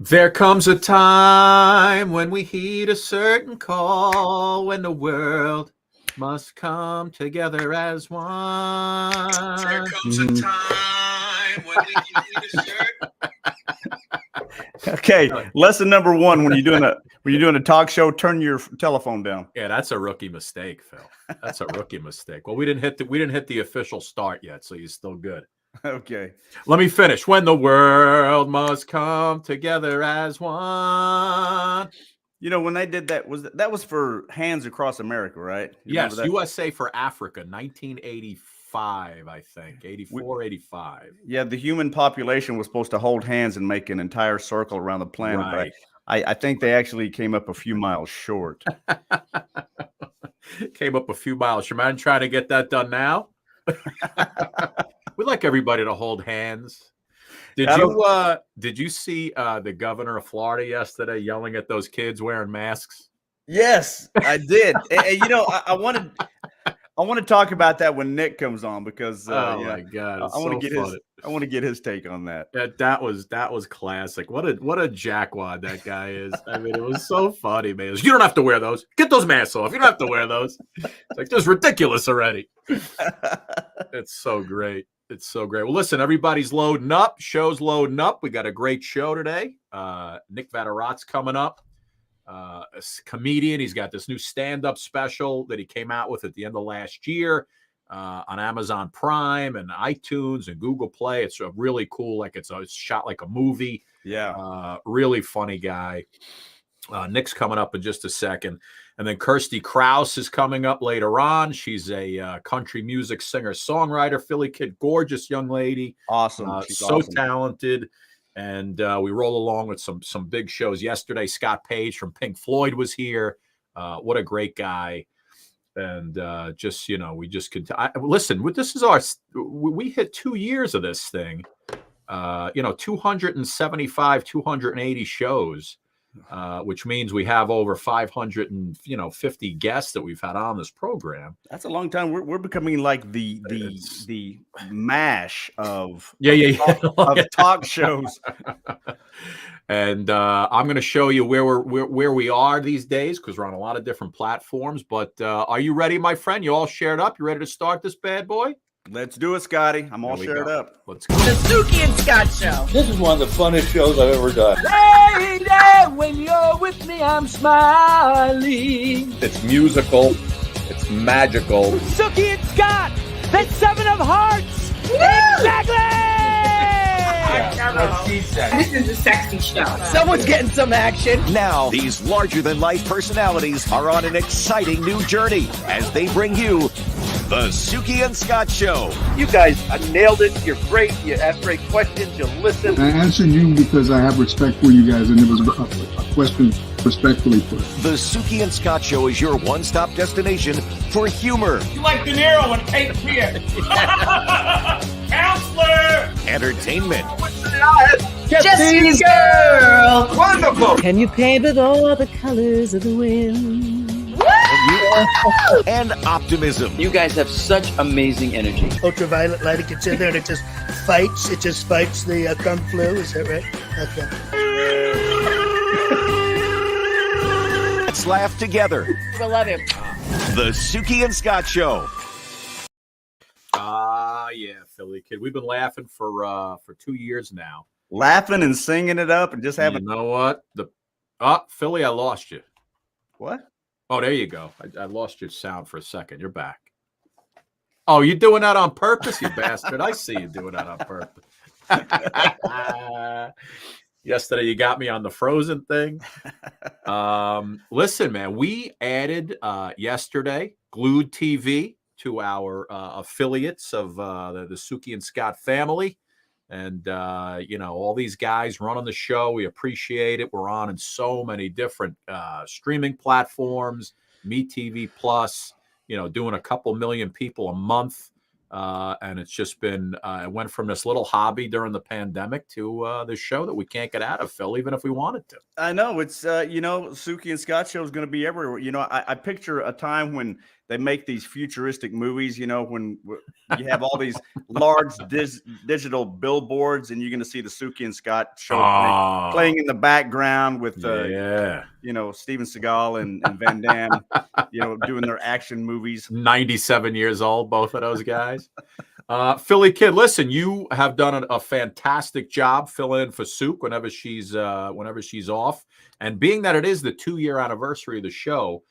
There comes a time when we heed a certain call, when the world must come together as one. There comes a time when we heed a certain. Okay, lesson number one: when you're doing a talk show, turn your telephone down. Yeah, that's a rookie mistake, Phil. That's a rookie mistake. Well, we didn't hit the official start yet, so you're still good. Okay. Let me finish. When the world must come together as one. You know, when they did that was for Hands Across America, right? Yes, USA for Africa, 1985, I think. 84, 85. Yeah, the human population was supposed to hold hands and make an entire circle around the planet, Right. but I think they actually came up a few miles short. Came up a few miles. You mind trying to get that done now? We'd like everybody to hold hands. Did you see the governor of Florida yesterday yelling at those kids wearing masks? Yes, I did. And you know, I want to talk about that when Nick comes on because my God, I want to get his take on that. That was classic. What a jackwad that guy is. I mean, it was so funny, man. You don't have to wear those. Get those masks off. You don't have to wear those. It's like, this is ridiculous already. It's so great. It's so great. Well, listen, everybody's loading up. Show's loading up. We got a great show today. Nick Vatterott's coming up. A comedian. He's got this new stand-up special that he came out with at the end of last year on Amazon Prime and iTunes and Google Play. It's a really cool, like it's shot like a movie. Yeah. Really funny guy. Nick's coming up in just a second. And then Kirstie Kraus is coming up later on. She's a country music singer-songwriter, Philly kid, gorgeous young lady. Awesome. So awesome. Talented. And we roll along with some big shows. Yesterday, Scott Page from Pink Floyd was here. What a great guy. And just, you know, we just continue. Listen, this is we hit 2 years of this thing. 275, 280 shows. Which means we have over 550 guests that we've had on this program. That's a long time. We're becoming like the MASH of talk shows. And I'm going to show you where we are these days because we're on a lot of different platforms. But are you ready, my friend? You all shared up? You ready to start this bad boy? Let's do it, Scotty. I'm all shared up. Let's go. The Suki and Scott Show. This is one of the funnest shows I've ever done. Lady, when you're with me, I'm smiling. It's musical. It's magical. Suki and Scott, the Seven of Hearts. Woo! Exactly. This is a sexy show. Someone's getting some action. Now, these larger-than-life personalities are on an exciting new journey as they bring you the Suki and Scott Show. You guys nailed it. You're great. You ask great questions. You listen. I answered you because I have respect for you guys, and it was a question respectfully put. The Suki and Scott Show is your one-stop destination for humor. You like De Niro and Cape Fear. Counselor. Entertainment. Jesse's girl. Wonderful. Can you paint with all the colors of the wind? And optimism. You guys have such amazing energy. Ultraviolet light, it gets in there and it just fights the kung flu, is that right? Okay. Let's laugh together. I love him. The Suki and Scott Show. Yeah, Philly kid. We've been laughing for 2 years now. Laughing and singing it up and just having. You know what? Philly, I lost you. What? Oh, there you go. I lost your sound for a second. You're back. Oh, you're doing that on purpose, you bastard. I see you doing that on purpose. Yesterday, you got me on the Frozen thing. Listen, man, we added yesterday Glued TV to our affiliates of the Suki and Scott family. And, all these guys running the show, we appreciate it. We're on in so many different streaming platforms, MeTV Plus, doing a couple million people a month. And it's just been, it went from this little hobby during the pandemic to this show that we can't get out of, Phil, even if we wanted to. I know. It's, Suki and Scott show is going to be everywhere. I picture a time when they make these futuristic movies, you know, when you have all these large digital billboards, and you're going to see the Suki and Scott show playing in the background with, you know, Steven Seagal and Van Damme, you know, doing their action movies. 97 years old, both of those guys. Philly Kid, listen, you have done a fantastic job filling in for Souk whenever she's off. And being that it is the 2-year anniversary of the show,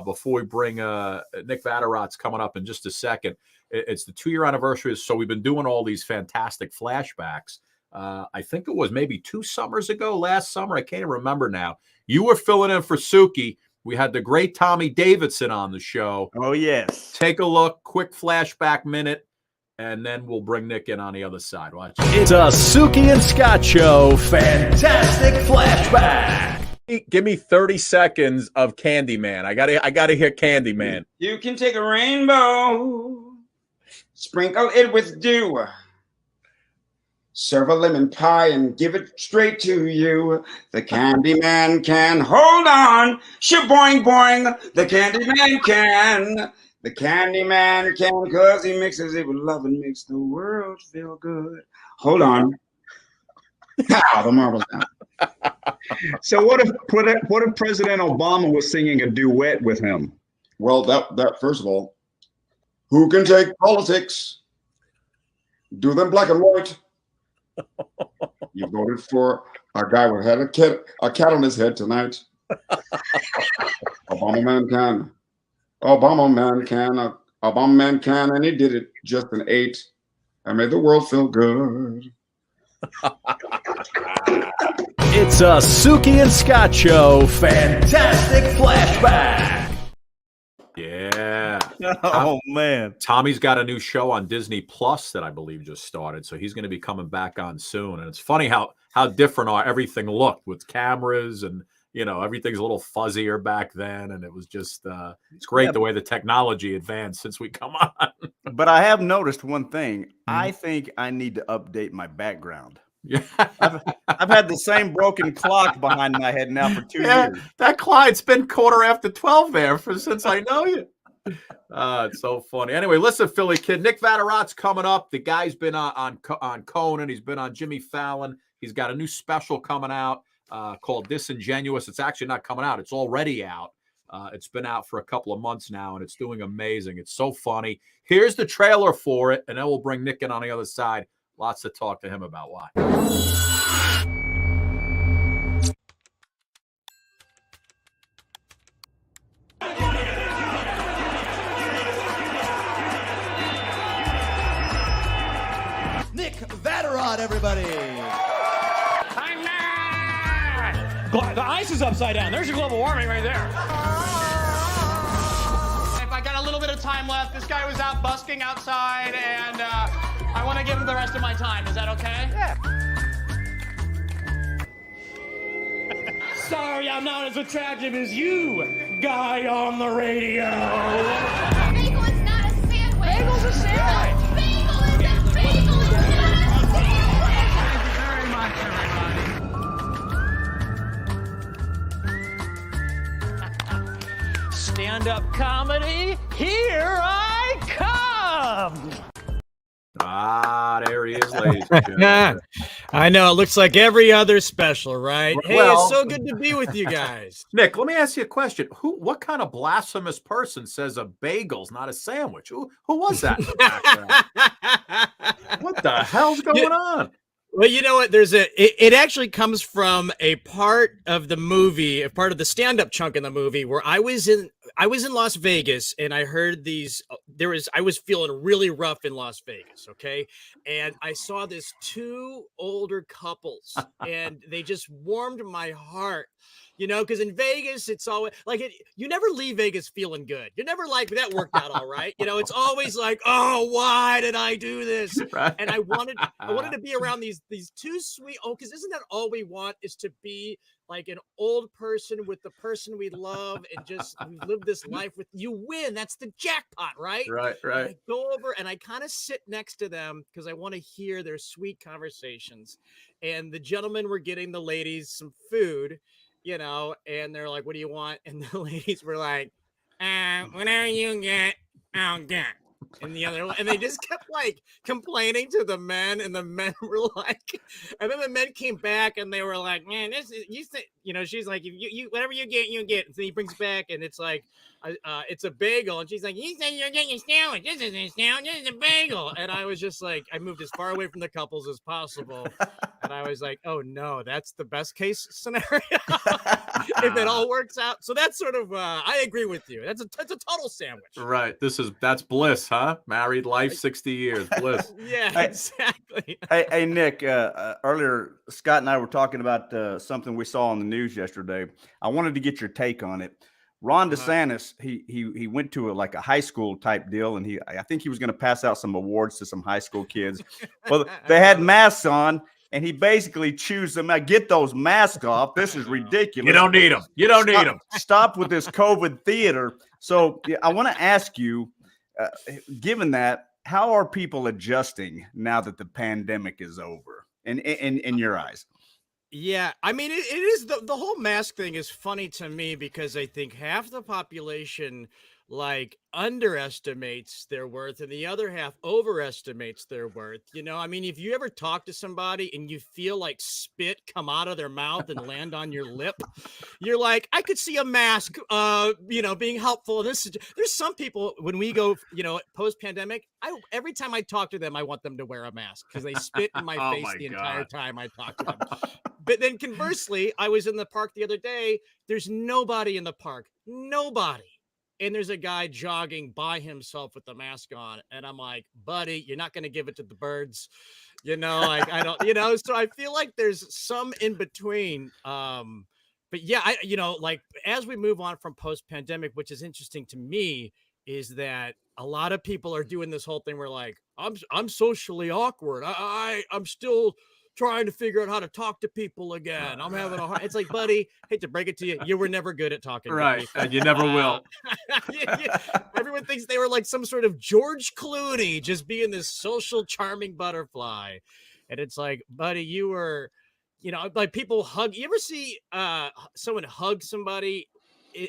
before we bring Nick Vatterott's coming up in just a second, it's the 2-year anniversary. So we've been doing all these fantastic flashbacks. I think it was maybe 2 summers ago, last summer. I can't even remember now. You were filling in for Suki. We had the great Tommy Davidson on the show. Oh, yes. Take a look, quick flashback minute, and then we'll bring Nick in on the other side. Watch. It's a Suki and Scott show. Fantastic flashback. Give me 30 seconds of Candyman. I gotta hear Candyman. You can take a rainbow, sprinkle it with dew, serve a lemon pie and give it straight to you. The Candyman can hold on, shaboing boing. The Candyman can. The Candyman can, because he mixes it with love and makes the world feel good. Hold on. Pow, the marbles down. So what if President Obama was singing a duet with him? Well, that first of all, who can take politics, do them black and white? You voted for a guy who had a cat on his head tonight. Obama man can. Obama man can, and he did it just an 8. I made the world feel good. It's a Suki and Scott show. Fantastic flashback. Yeah. Oh, man. Tommy's got a new show on Disney Plus that I believe just started, so he's going to be coming back on soon. And it's funny how different everything looked with cameras, and you know, everything's a little fuzzier back then, and it was just it's great the way the technology advanced since we come on. But I have noticed one thing. I think I need to update my background. Yeah, I've had the same broken clock behind my head now for 2 years. That clock's been 12:15 there since I know you. It's so funny. Anyway, listen, Philly Kid, Nick Vatterott's coming up. The guy's been on Conan. He's been on Jimmy Fallon. He's got a new special coming out called Disingenuous. It's actually not coming out. It's already out. It's been out for a couple of months now, and it's doing amazing. It's so funny. Here's the trailer for it, and then we'll bring Nick in on the other side. Lots to talk to him about why. Nick Vatterott, everybody. I'm not. The ice is upside down. There's your global warming right there. If I got a little bit of time left, this guy was out busking outside, and I want to give him the rest of my time. Is that okay? Yeah. Sorry, I'm not as attractive as you, guy on the radio. Bagel is not a sandwich. Bagel's a sandwich. Bagel is a bagel. It's not a sandwich. Thank you very much, everybody. Stand-up comedy, here I come. There he is, ladies and gentlemen. I know. It looks like every other special, right? Hey, Well, it's so good to be with you guys. Nick, let me ask you a question. What kind of blasphemous person says a bagel's not a sandwich? Who was that? What the hell's going on? Well, you know what? It actually comes from a part of the movie, a part of the stand-up chunk in the movie where I was in Las Vegas, and I heard I was feeling really rough in Las Vegas. Okay. And I saw this 2 older couples and they just warmed my heart, you know, because in Vegas, it's always like you never leave Vegas feeling good. You're never like, that worked out all right. You know, it's always like, oh, why did I do this? Right. And I wanted to be around these 2 sweet, because isn't that all we want, is to be like an old person with the person we love, and just we live this life with you. Win. That's the jackpot, right? Right. And I go over and I kind of sit next to them because I want to hear their sweet conversations. And the gentlemen were getting the ladies some food, you know, and they're like, what do you want? And the ladies were like, whatever you get, I'll get. And the other, and they just kept like complaining to the men, and the men were like, and then the men came back and they were like, man, this is, you say, you know, she's like, you whatever you get, you get. And so he brings back, and it's like, it's a bagel, and she's like, you said you're getting a sandwich. This isn't a sandwich, this is a bagel. And I was just like, I moved as far away from the couples as possible, and I was like, oh no, that's the best case scenario if it all works out. So that's sort of, I agree with you. That's a total sandwich. Right. That's bliss, huh? Married life, 60 years, bliss. Yeah, exactly. Hey, Nick. Earlier, Scott and I were talking about something we saw on the news yesterday. I wanted to get your take on it. Ron DeSantis, he went to a high school type deal, and I think he was going to pass out some awards to some high school kids. Well, they had masks on, and he basically chews them out. Get those masks off. This is ridiculous. You don't need them. You don't need them. Stop with this COVID theater. So I want to ask you, given that, how are people adjusting now that the pandemic is over? In your eyes? Yeah, I mean, it is the whole mask thing is funny to me because I think half the population like underestimates their worth and the other half overestimates their worth. You know, I mean, if you ever talk to somebody and you feel like spit come out of their mouth and land on your lip, you're like, I could see a mask, being helpful. There's some people when we go, post pandemic, every time I talk to them, I want them to wear a mask because they spit in my face the entire time I talk to them. But then conversely, I was in the park the other day. There's nobody in the park, nobody. And there's a guy jogging by himself with the mask on. And I'm like, buddy, you're not going to give it to the birds. I don't, so I feel like there's some in between. But yeah, as we move on from post-pandemic, which is interesting to me, is that a lot of people are doing this whole thing where like, I'm socially awkward. I'm still trying to figure out how to talk to people again. I'm having a hard. It's like, buddy, hate to break it to you, you were never good at talking. Right, and you never will. Everyone thinks they were like some sort of George Clooney, just being this social charming butterfly, and it's like, buddy, you were, like people hug. You ever see someone hug somebody,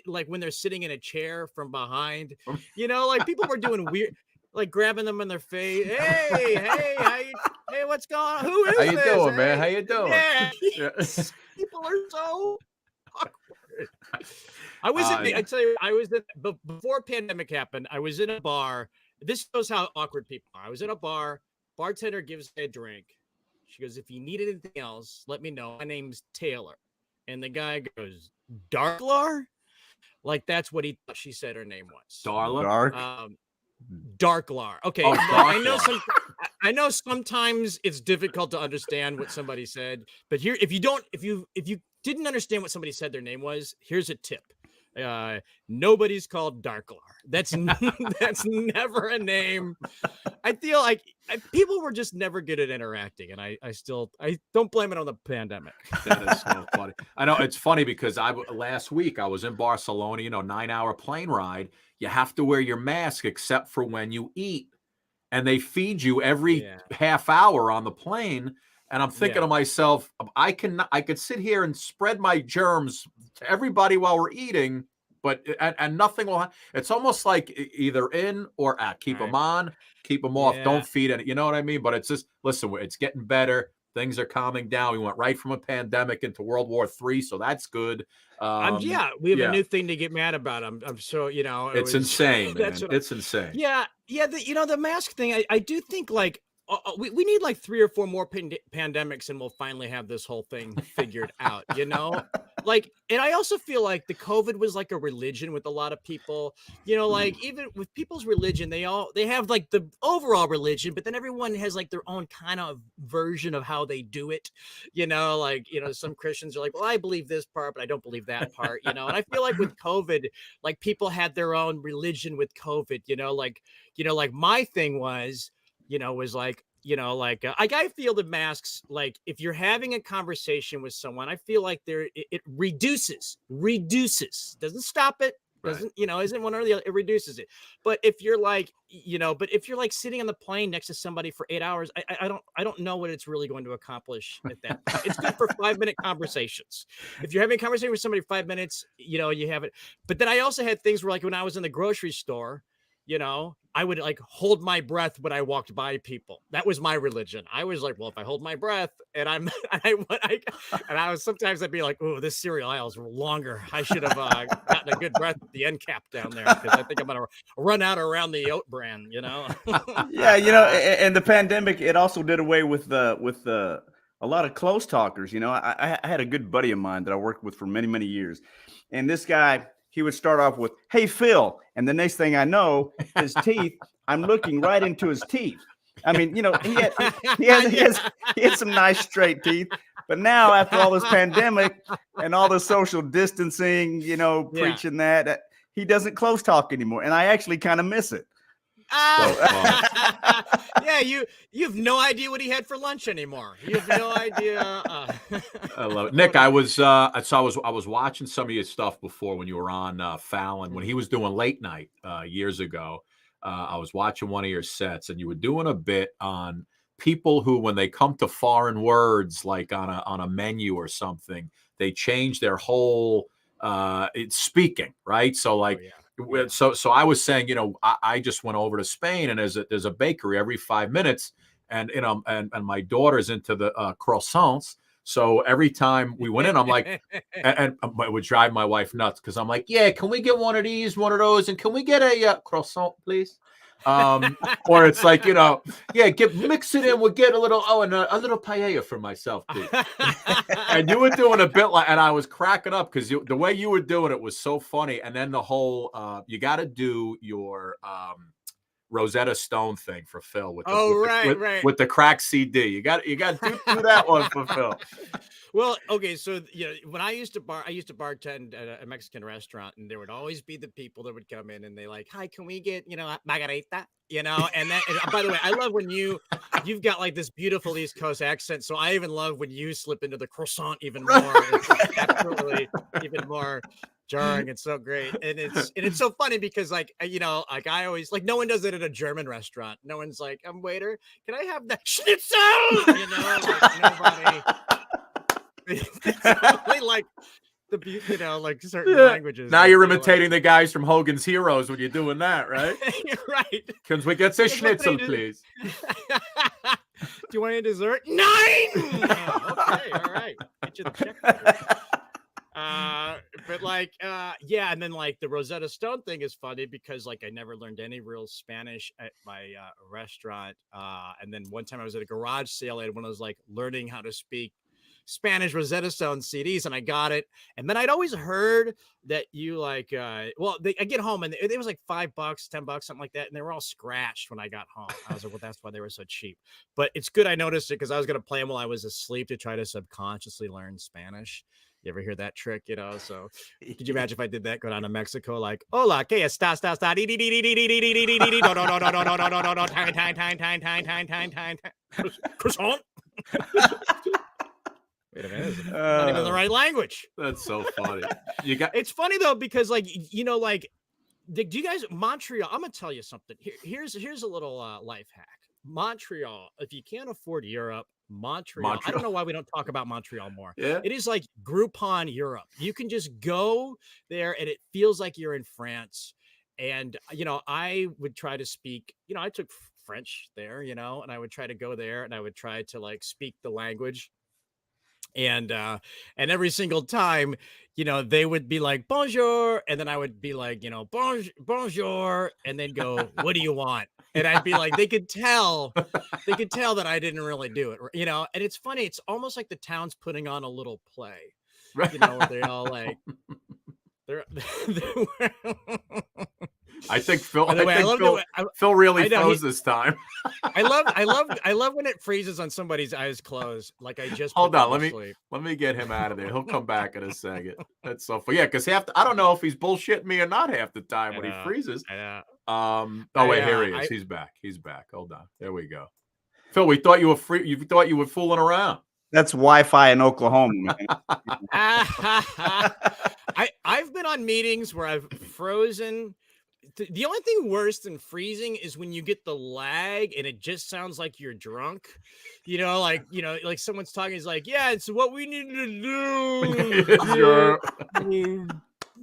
like when they're sitting in a chair from behind? Like people were doing weird. Like grabbing them in their face. Hey, what's going on? Who is How you this? doing, man? How you doing? Yeah. People are so awkward. I tell you, before pandemic happened, I was in a bar. This shows how awkward people are. I was in a bar. Bartender gives me a drink. She goes, if you need anything else, let me know. My name's Taylor. And the guy goes, Darklar? Like that's what she said her name was. Darla? Darklar. Okay. Oh, I know sometimes it's difficult to understand what somebody said, but here, if you didn't understand what somebody said their name was, here's a tip. Nobody's called Darklar. That's never a name. I feel like people were just never good at interacting, and I don't blame it on the pandemic. That is so funny. I know it's funny because last week I was in Barcelona, 9-hour plane ride. You have to wear your mask except for when you eat, and they feed you every half hour on the plane. And I'm thinking to myself, I could sit here and spread my germs to everybody while we're eating, but and nothing will happen. It's almost like either in or out. Keep them on, keep them off. Don't feed it. You know what I mean? But it's just, listen, it's getting better. Things are calming down. We went right from a pandemic into World War III, so that's good. We have a new thing to get mad about. I'm so it's insane. Man. It's insane. Yeah. The mask thing. I do think like. We need like 3 or 4 more pandemics and we'll finally have this whole thing figured out, like, and I also feel like the COVID was like a religion with a lot of people, like even with people's religion, they have like the overall religion, but then everyone has like their own kind of version of how they do it, some Christians are like, well, I believe this part, but I don't believe that part, and I feel like with COVID, like people had their own religion with COVID, like my thing was, I feel the masks, like if you're having a conversation with someone, I feel like it reduces, doesn't stop it, Doesn't, isn't one or the other, it reduces it. But if you're like, sitting on the plane next to somebody for 8 hours, I don't know what it's really going to accomplish at that point. It's good for 5-minute conversations. If you're having a conversation with somebody 5 minutes, you have it. But then I also had things where, like, when I was in the grocery store, I would like hold my breath when I walked by people. That was my religion. I was like, well, if I hold my breath and I was sometimes I'd be like, oh, this cereal aisle's longer. I should have gotten a good breath at the end cap down there because I think I'm gonna run out around the oat bran. Yeah, and the pandemic, it also did away with a lot of close talkers. I had a good buddy of mine that I worked with for many, many years, and this guy. He would start off with, "Hey, Phil." And the next thing I know, his teeth, I'm looking right into his teeth. I mean, he had some nice straight teeth. But now, after all this pandemic and all the social distancing, preaching that, he doesn't close talk anymore. And I actually kind of miss it. Yeah, you have no idea what he had for lunch anymore. You have no idea. I love it, Nick. I was watching some of your stuff before when you were on Fallon when he was doing late night years ago. I was watching one of your sets, and you were doing a bit on people who, when they come to foreign words, like on a menu or something, they change their whole speaking, right? So like. Oh, yeah. So I was saying, I just went over to Spain, and there's a bakery every 5 minutes, and and my daughter's into the croissants. So every time we went in, I'm like, and it would drive my wife nuts because I'm like, yeah, can we get one of these, one of those, and can we get a croissant, please? Or it's like, yeah, mix it in. We'll get a little a little paella for myself, please. And you were doing a bit like, and I was cracking up because the way you were doing it was so funny. And then the whole you got to do your Rosetta Stone thing for Phil with with the crack CD. You got to do that one for Phil. Well, okay, so when I used to bartend at a Mexican restaurant, and there would always be the people that would come in and they like, "Hi, can we get margarita?" And by the way, I love when you've got like this beautiful East Coast accent. So I even love when you slip into the croissant even more. It's absolutely even more jarring. It's so great, and it's so funny because like I always like no one does it at a German restaurant. No one's like, waiter, can I have that schnitzel? Like nobody. It's only like like certain languages. Now you're imitating the guys from Hogan's Heroes when you're doing that, right? Right. Can we get this schnitzel, please? Do you want any dessert? 9. Okay, all right. Get you the check. But like, yeah, and then like the Rosetta Stone thing is funny because like I never learned any real Spanish at my restaurant. And then one time I was at a garage sale and when I was like learning how to speak Spanish Rosetta Stone CDs, and I got it. And then I'd always heard that you like, I get home and it was like $5, $10, something like that. And they were all scratched when I got home. I was like, well, that's why they were so cheap. But it's good I noticed it because I was going to play them while I was asleep to try to subconsciously learn Spanish. You ever hear that trick, So could you imagine if I did that, go down to Mexico, like, hola, ¿qué estás? No, croissant. Wait a minute, it's not even the right language. That's so funny. It's funny though because like do you guys Montreal? I'm gonna tell you something. Here's a little life hack. Montreal, if you can't afford Europe, Montreal. I don't know why we don't talk about Montreal more. Yeah. It is like Groupon Europe. You can just go there and it feels like you're in France. And I would try to speak. I took French there. And I would try to go there and I would try to like speak the language. And every single time, they would be like, bonjour. And then I would be like, bonjour. And then go, what do you want? And I'd be like, they could tell that I didn't really do it. And it's funny. It's almost like the town's putting on a little play, where they all like, they're I think Phil. Phil really froze this time. I love when it freezes on somebody's eyes closed. Like I just hold on. Let me get him out of there. He'll come back in a second. That's so funny. Yeah, because I don't know if he's bullshitting me or not half the time when he freezes. Oh wait, here he is. He's back. He's back. Hold on. There we go. Phil, we thought you were free. You thought you were fooling around. That's Wi-Fi in Oklahoma, man. I've been on meetings where I've frozen. The only thing worse than freezing is when you get the lag and it just sounds like you're drunk. Like someone's talking. He's like, "Yeah, it's what we need to do.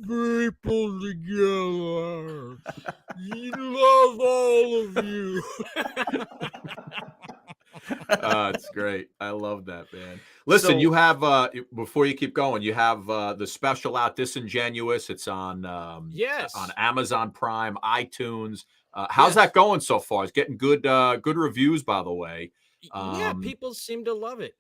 People together. You love all of you." It's great. I love that, man. Listen, you have before you keep going, you have the special out, Disingenuous. It's on on Amazon Prime, iTunes. How's that going so far? It's getting good reviews, by the way. Yeah, people seem to love it.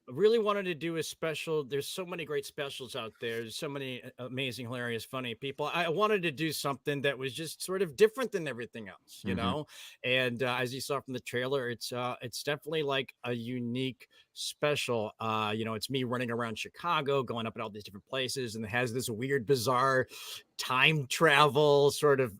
Really wanted to do a special. There's so many great specials out there. There's so many amazing, hilarious, funny people. I wanted to do something that was just sort of different than everything else, you know. And as you saw from the trailer, it's definitely like a unique special. It's me running around Chicago, going up at all these different places, and it has this weird, bizarre time travel sort of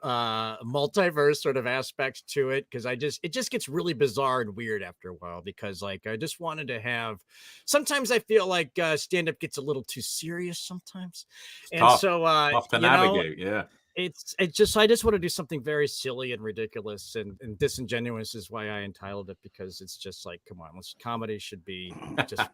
multiverse sort of aspects to it, because it just gets really bizarre and weird after a while, because like I just wanted to have, sometimes I feel like stand-up gets a little too serious sometimes, and tough, so tough to navigate. It's just, I just want to do something very silly and ridiculous, and Disingenuous is why I entitled it, because it's just like, come on, comedy should be just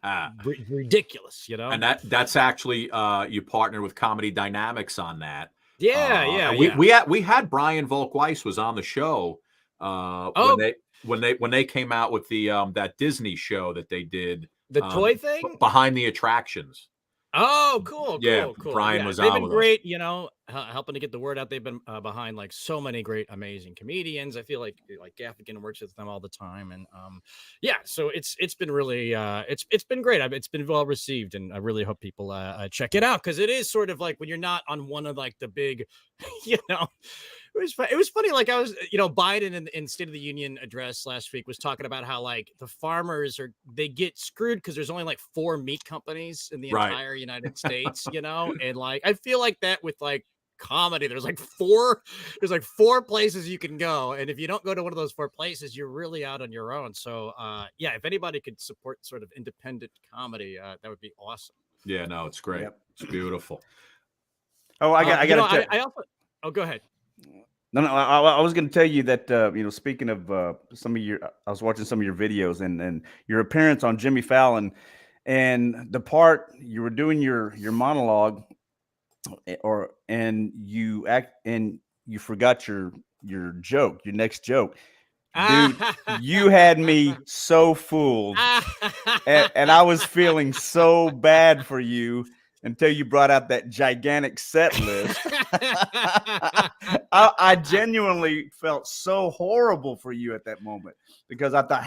ridiculous, And that's actually you partnered with Comedy Dynamics on that. Yeah. We had Brian Volk-Weiss was on the show when they came out with the that Disney show that they did, the toy thing behind the attractions. Oh, cool. Brian was They've on been with great, helping to get the word out. They've been behind like so many great, amazing comedians. I feel like Gaffigan works with them all the time, and so it's been really it's been great. It's been well received, and I really hope people check it out, because it is sort of like when you're not on one of like the big, It was funny. Like I was, Biden in State of the Union address last week was talking about how like the farmers they get screwed because there's only like 4 meat companies in the entire United States, and like I feel like that with like comedy, there's like 4 places you can go, and if you don't go to one of those 4 places, you're really out on your own. So if anybody could support sort of independent comedy, that would be awesome. Yeah, no, it's great. It's beautiful. Oh, I go ahead. No, I was going to tell you that, speaking of I was watching some of your videos and your appearance on Jimmy Fallon, and the part you were doing your monologue, and you forgot your joke, your next joke. Dude, you had me so fooled, and I was feeling so bad for you until you brought out that gigantic set list. I genuinely felt so horrible for you at that moment, because I thought,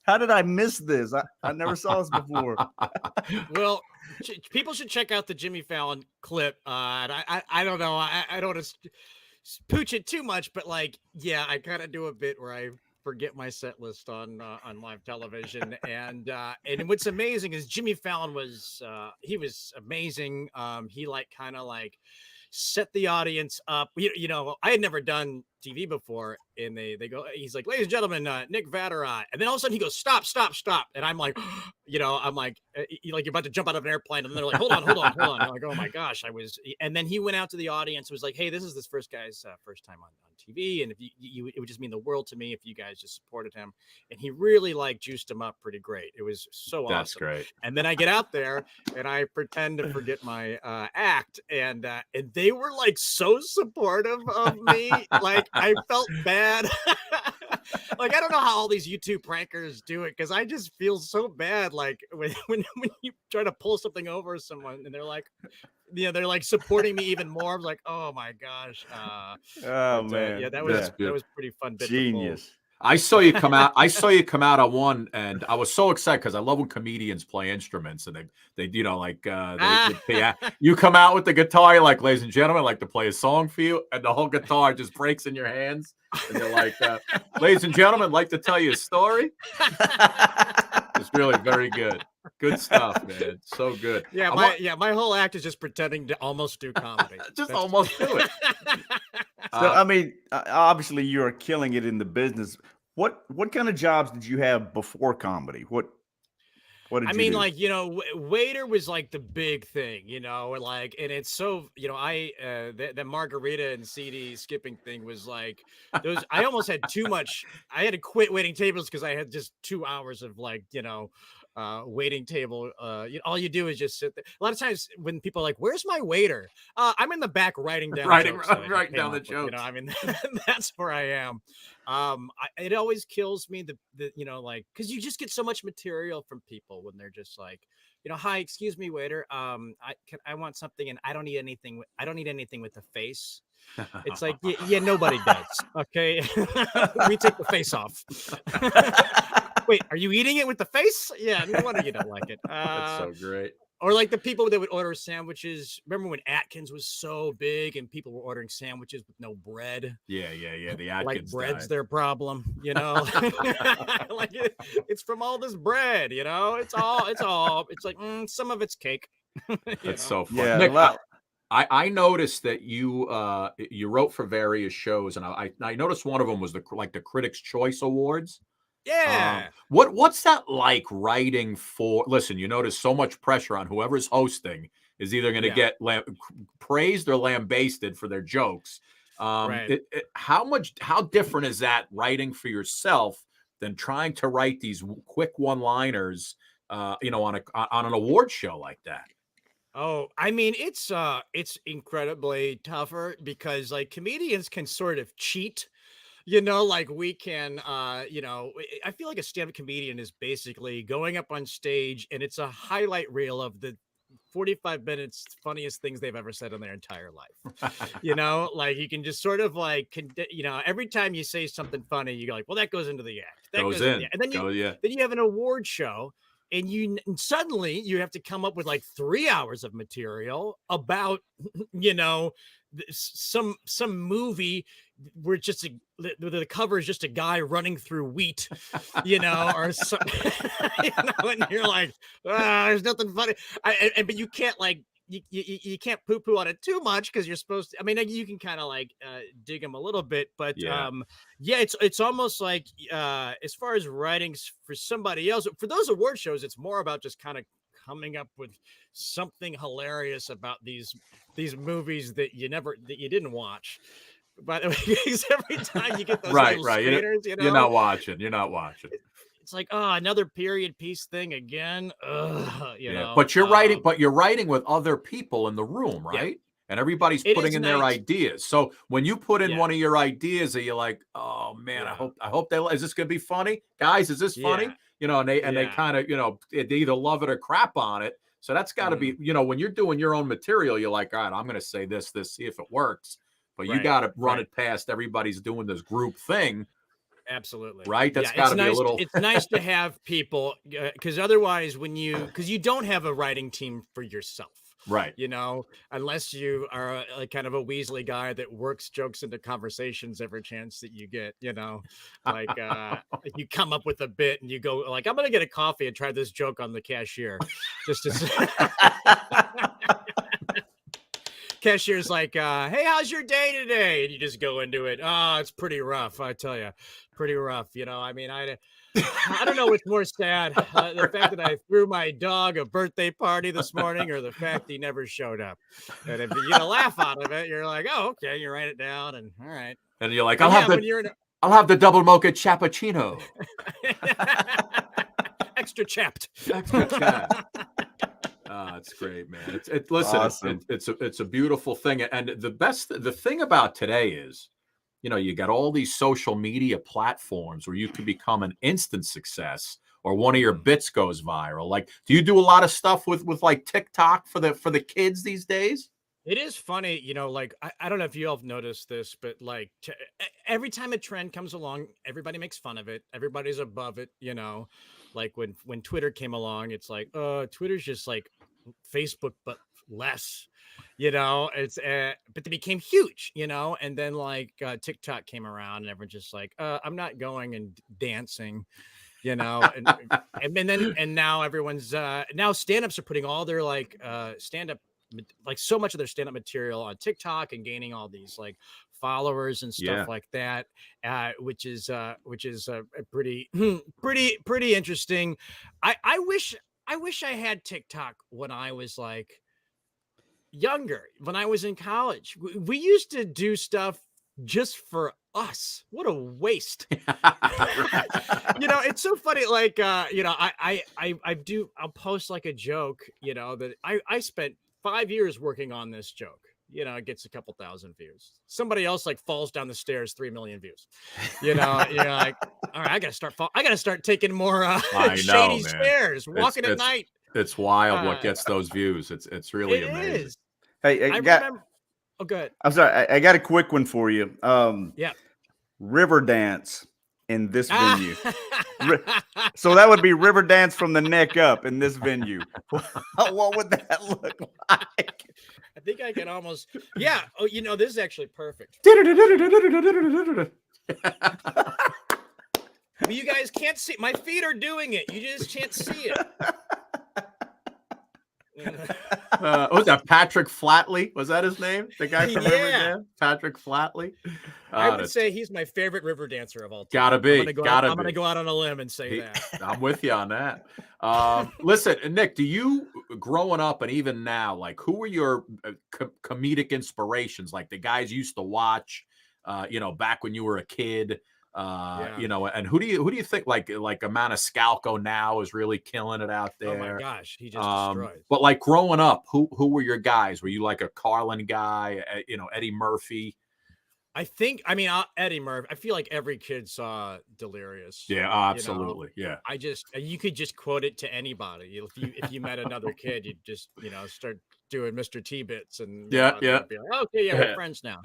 how did I miss this? I never saw this before. Well, people should check out the Jimmy Fallon clip. And I don't know. I don't want to pooch it too much, but like, I kind of do a bit where I forget my set list on live television, and what's amazing is Jimmy Fallon was he was amazing. He kind of set the audience up. I had never done TV before, and they go, he's like, "Ladies and gentlemen, Nick Vatterott," and then all of a sudden he goes, "Stop!" And I'm like, I'm like, you're about to jump out of an airplane, and they're like, hold on. I'm like, oh my gosh, and then he went out to the audience, was like, "Hey, this is this first guy's first time on TV, and if you it would just mean the world to me if you guys just supported him," and he really juiced him up pretty great. It was so awesome. That's great. And then I get out there and I pretend to forget my act, and they were so supportive of me. I felt bad. I don't know how all these YouTube prankers do it, because I just feel so bad. When you try to pull something over someone and they're supporting me even more. I'm like, oh my gosh. Man. That was pretty fun. Genius. I saw you come out. On one, and I was so excited because I love when comedians play instruments, and they you come out with the guitar. You're like, "Ladies and gentlemen, I'd like to play a song for you," and the whole guitar just breaks in your hands, and you're like, "Ladies and gentlemen, I'd like to tell you a story." It's really very good. Good stuff, man. So good. My whole act is just pretending to almost do comedy. Almost do it. So I mean, obviously you are killing it in the business. What kind of jobs did you have before comedy? What What did I you mean, do? like, waiter was like the big thing, like, and it's so, that margarita and CD skipping thing was like those. I almost had too much. I had to quit waiting tables because I had just 2 hours of like, waiting table. All you do is just sit there. A lot of times when people are like, "Where's my waiter?" I'm in the back writing down jokes that I writing came down the up with, jokes. I mean, that's where I am. It always kills me like, because you just get so much material from people when they're just like, "Hi, excuse me, waiter. I want something, and I don't need anything. I don't need anything with the face." It's like, yeah, nobody does. Okay, we take the face off. Wait, are you eating it with the face? Yeah, no wonder you don't like it. That's so great. Or like the people that would order sandwiches. Remember when Atkins was so big and people were ordering sandwiches with no bread? Yeah. The Like Atkins bread's diet. their problem, like it's from all this bread, it's like some of it's cake. That's so funny. Yeah, Nick, I noticed that you wrote for various shows, and I noticed one of them was the Critics' Choice Awards. Yeah. What's that like writing for? Listen, there's so much pressure on whoever's hosting is either going to get praised or lambasted for their jokes. Right. How different is that writing for yourself than trying to write these quick one-liners, on an award show like that? Oh, I mean, it's incredibly tougher because like comedians can sort of cheat. Like we can, I feel like a stand-up comedian is basically going up on stage and it's a highlight reel of the 45 minutes funniest things they've ever said in their entire life. Like you can just sort of like, every time you say something funny, you go like, well, that goes into the act. That Goes into in. the act. And then you have an award show and suddenly you have to come up with like 3 hours of material about, some movie where the cover is just a guy running through wheat, or something, and you're like, there's nothing funny. But you can't like, you can't poo-poo on it too much because you're supposed to. I mean, you can kind of like dig them a little bit, but it's almost like as far as writings for somebody else, for those award shows, it's more about just kind of coming up with something hilarious about these movies that you didn't watch. By the way, because every time you get those right, screeners, you're not watching. It's like, another period piece thing again. But you're writing with other people in the room, right? Yeah. And everybody's putting in their ideas. So when you put in one of your ideas, are you like, oh man, I hope is this gonna be funny, guys? Is this funny? And they kind of they either love it or crap on it. So that's got to be when you're doing your own material, you're like, all right, I'm gonna say this, see if it works. But you got to run it past everybody's doing this group thing. Absolutely. Right. That's got to be a little. It's nice to have people because otherwise, because you don't have a writing team for yourself. Right. Unless you are kind of a Weasley guy that works jokes into conversations every chance that you get, like you come up with a bit and you go like, I'm going to get a coffee and try this joke on the cashier just to Cashier's like, hey, how's your day today? And you just go into it. Oh, it's pretty rough. I tell you, pretty rough. I mean, I don't know what's more sad. The fact that I threw my dog a birthday party this morning or the fact he never showed up. And if you get a laugh out of it, you're like, oh, okay. You write it down and all right. And you're like, I'll have the double mocha cappuccino. Extra chapped. Extra chapped. It's great, man. Listen, awesome. It's a beautiful thing. And the thing about today is, you got all these social media platforms where you can become an instant success or one of your bits goes viral. Like, do you do a lot of stuff with like TikTok for the kids these days? It is funny, like, I don't know if you all have noticed this, but like every time a trend comes along, everybody makes fun of it. Everybody's above it, like when Twitter came along, it's like, Twitter's just like Facebook, but less, it's but they became huge, and then like TikTok came around and everyone's just like, I'm not going and dancing, and now everyone's now stand-ups are putting all their like stand-up, like so much of their stand-up material on TikTok and gaining all these like followers and stuff like that, which is pretty interesting. I wish I wish I had TikTok when I was like younger, when I was in college. We used to do stuff just for us. What a waste. It's so funny. Like, I'll post like a joke, that I spent 5 years working on this joke. It gets a couple thousand views. Somebody else like falls down the stairs, 3 million views. You're like, all right, I gotta start taking more shady stairs, walking at night. It's wild what gets those views. It's really amazing. Is. Hey, I remember. Oh, good. I'm sorry. I got a quick one for you. Yeah. River dance in this venue. So that would be river dance from the neck up in this venue. What would that look like? I think I can almost. Yeah. Oh, this is actually perfect. But you guys can't see. My feet are doing it. You just can't see it. Was that Patrick Flatley? Was that his name? The guy from Riverdance? Patrick Flatley? I would say he's my favorite river dancer of all time. Gotta be. I'm going to go out on a limb and say that. I'm with you on that. Listen, Nick, do you, growing up and even now, like, who were your comedic inspirations? Like the guys you used to watch, back when you were a kid? And who do you think like a Maniscalco now is really killing it out there? Oh my gosh, he just destroyed. But like growing up, who were your guys? Were you like a Carlin guy? Eddie Murphy? Eddie Murphy. I feel like every kid saw Delirious. Yeah, absolutely. Yeah. You could just quote it to anybody. If you met another kid, you'd just start doing Mr. T bits and be like, okay, we're friends now.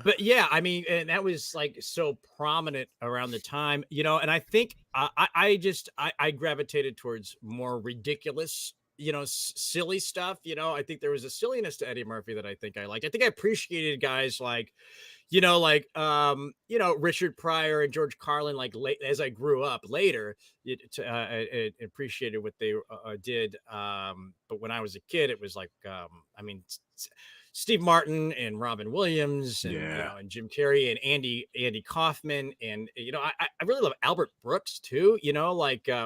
But yeah, and that was like so prominent around the time, and I think I gravitated towards more ridiculous, silly stuff. I think there was a silliness to Eddie Murphy that I think I liked. I think I appreciated guys like, Richard Pryor and George Carlin, like as I grew up later, I appreciated what they did. But when I was a kid, it was like, Steve Martin and Robin Williams and, and Jim Carrey and Andy Kaufman. And, I really love Albert Brooks too,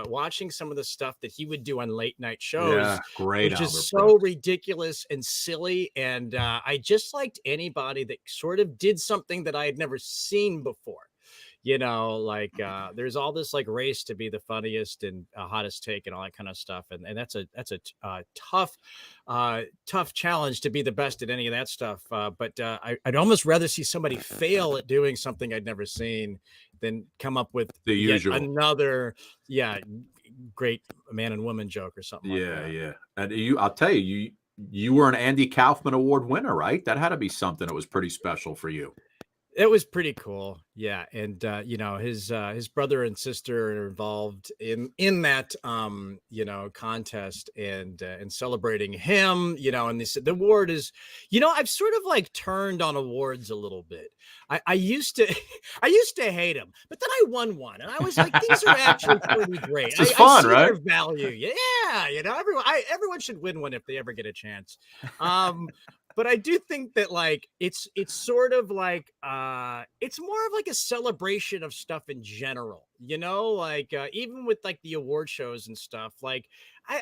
watching some of the stuff that he would do on late night shows. Yeah, great. Which is so ridiculous and silly. And I just liked anybody that sort of did something that I had never seen before. There's all this like race to be the funniest and hottest take and all that kind of stuff. And that's a tough challenge to be the best at any of that stuff. But I'd almost rather see somebody fail at doing something I'd never seen than come up with the usual another, great man and woman joke or something. Yeah. And I'll tell you, you were an Andy Kaufman Award winner, right? That had to be something that was pretty special for you. It was pretty cool. Yeah. And, his brother and sister are involved in that, contest and celebrating him, and the award is, I've sort of like turned on awards a little bit. I used to hate them, but then I won one and I was like, these are actually pretty great. It's just fun, I see right? their value. Yeah. Everyone should win one if they ever get a chance. But I do think that like it's sort of like it's more of like a celebration of stuff in general, even with like the award shows and stuff. Like I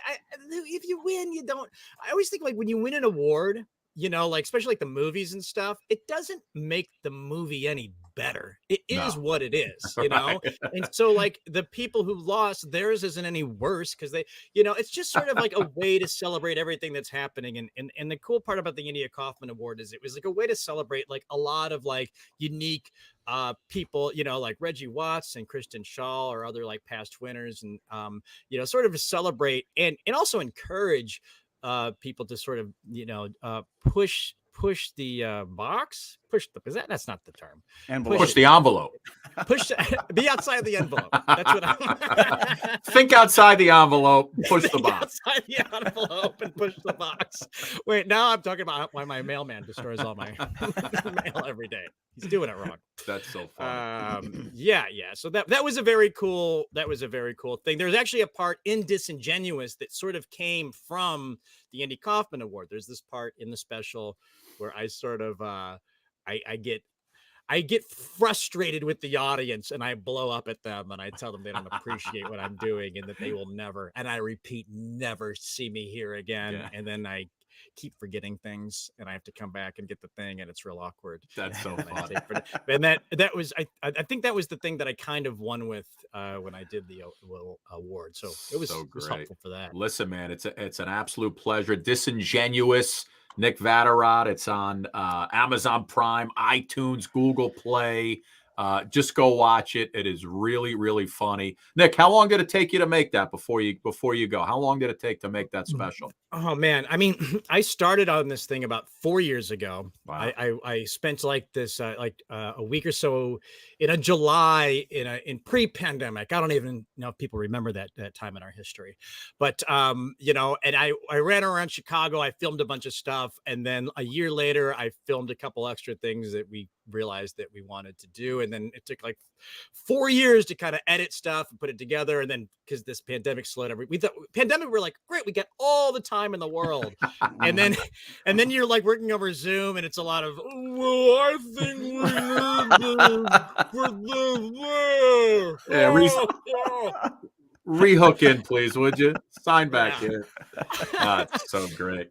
if you win, you don't. I always think like when you win an award, especially like the movies and stuff, it doesn't make the movie any better. It is what it is, Right. And so like the people who lost, theirs isn't any worse because they, it's just sort of like a way to celebrate everything that's happening. And the cool part about the Andy Kaufman Award is it was like a way to celebrate like a lot of like unique people, like Reggie Watts and Kristen Shaw or other like past winners, and sort of celebrate and also encourage people to sort of push the box, that's not the term. Push the envelope. Be outside the envelope. That's what I think outside the envelope, push the box. Outside the envelope and push the box. Wait, now I'm talking about why my mailman destroys all my mail every day. He's doing it wrong. That's so funny. Yeah. So that was a very cool thing. There's actually a part in Disingenuous that sort of came from the Andy Kaufman Award. There's this part in the special where I sort of I I get frustrated with the audience and I blow up at them and I tell them they don't appreciate what I'm doing and that they will never, and I repeat, never see me here again. Yeah. And then I keep forgetting things and I have to come back and get the thing and it's real awkward. That's so funny. And that was, I think that was the thing that I kind of won with when I did the award. So it was, so it was great. helpful for that. Listen, man, it's an absolute pleasure. Disingenuous, Nick Vatterott. It's on Amazon Prime, iTunes, Google Play. Just go watch it. It is really, really funny. Nick, how long did it take you to make that before you go? How long did it take to make that special? Oh man, I mean, I started on this thing about 4 years ago. Wow. I spent like a week or so in a July in pre-pandemic. I don't even know if people remember that time in our history, but you know, and I ran around Chicago. I filmed a bunch of stuff, and then a year later, I filmed a couple extra things that we realized that we wanted to do, and then it took like 4 years to kind of edit stuff and put it together. And then because this pandemic slowed everything, we thought pandemic, we're like, great, we got all the time in the world, and then you're like working over Zoom, and it's a lot of, well, I think we need this. Yeah, rehook in, please, would you? Sign back in. So great,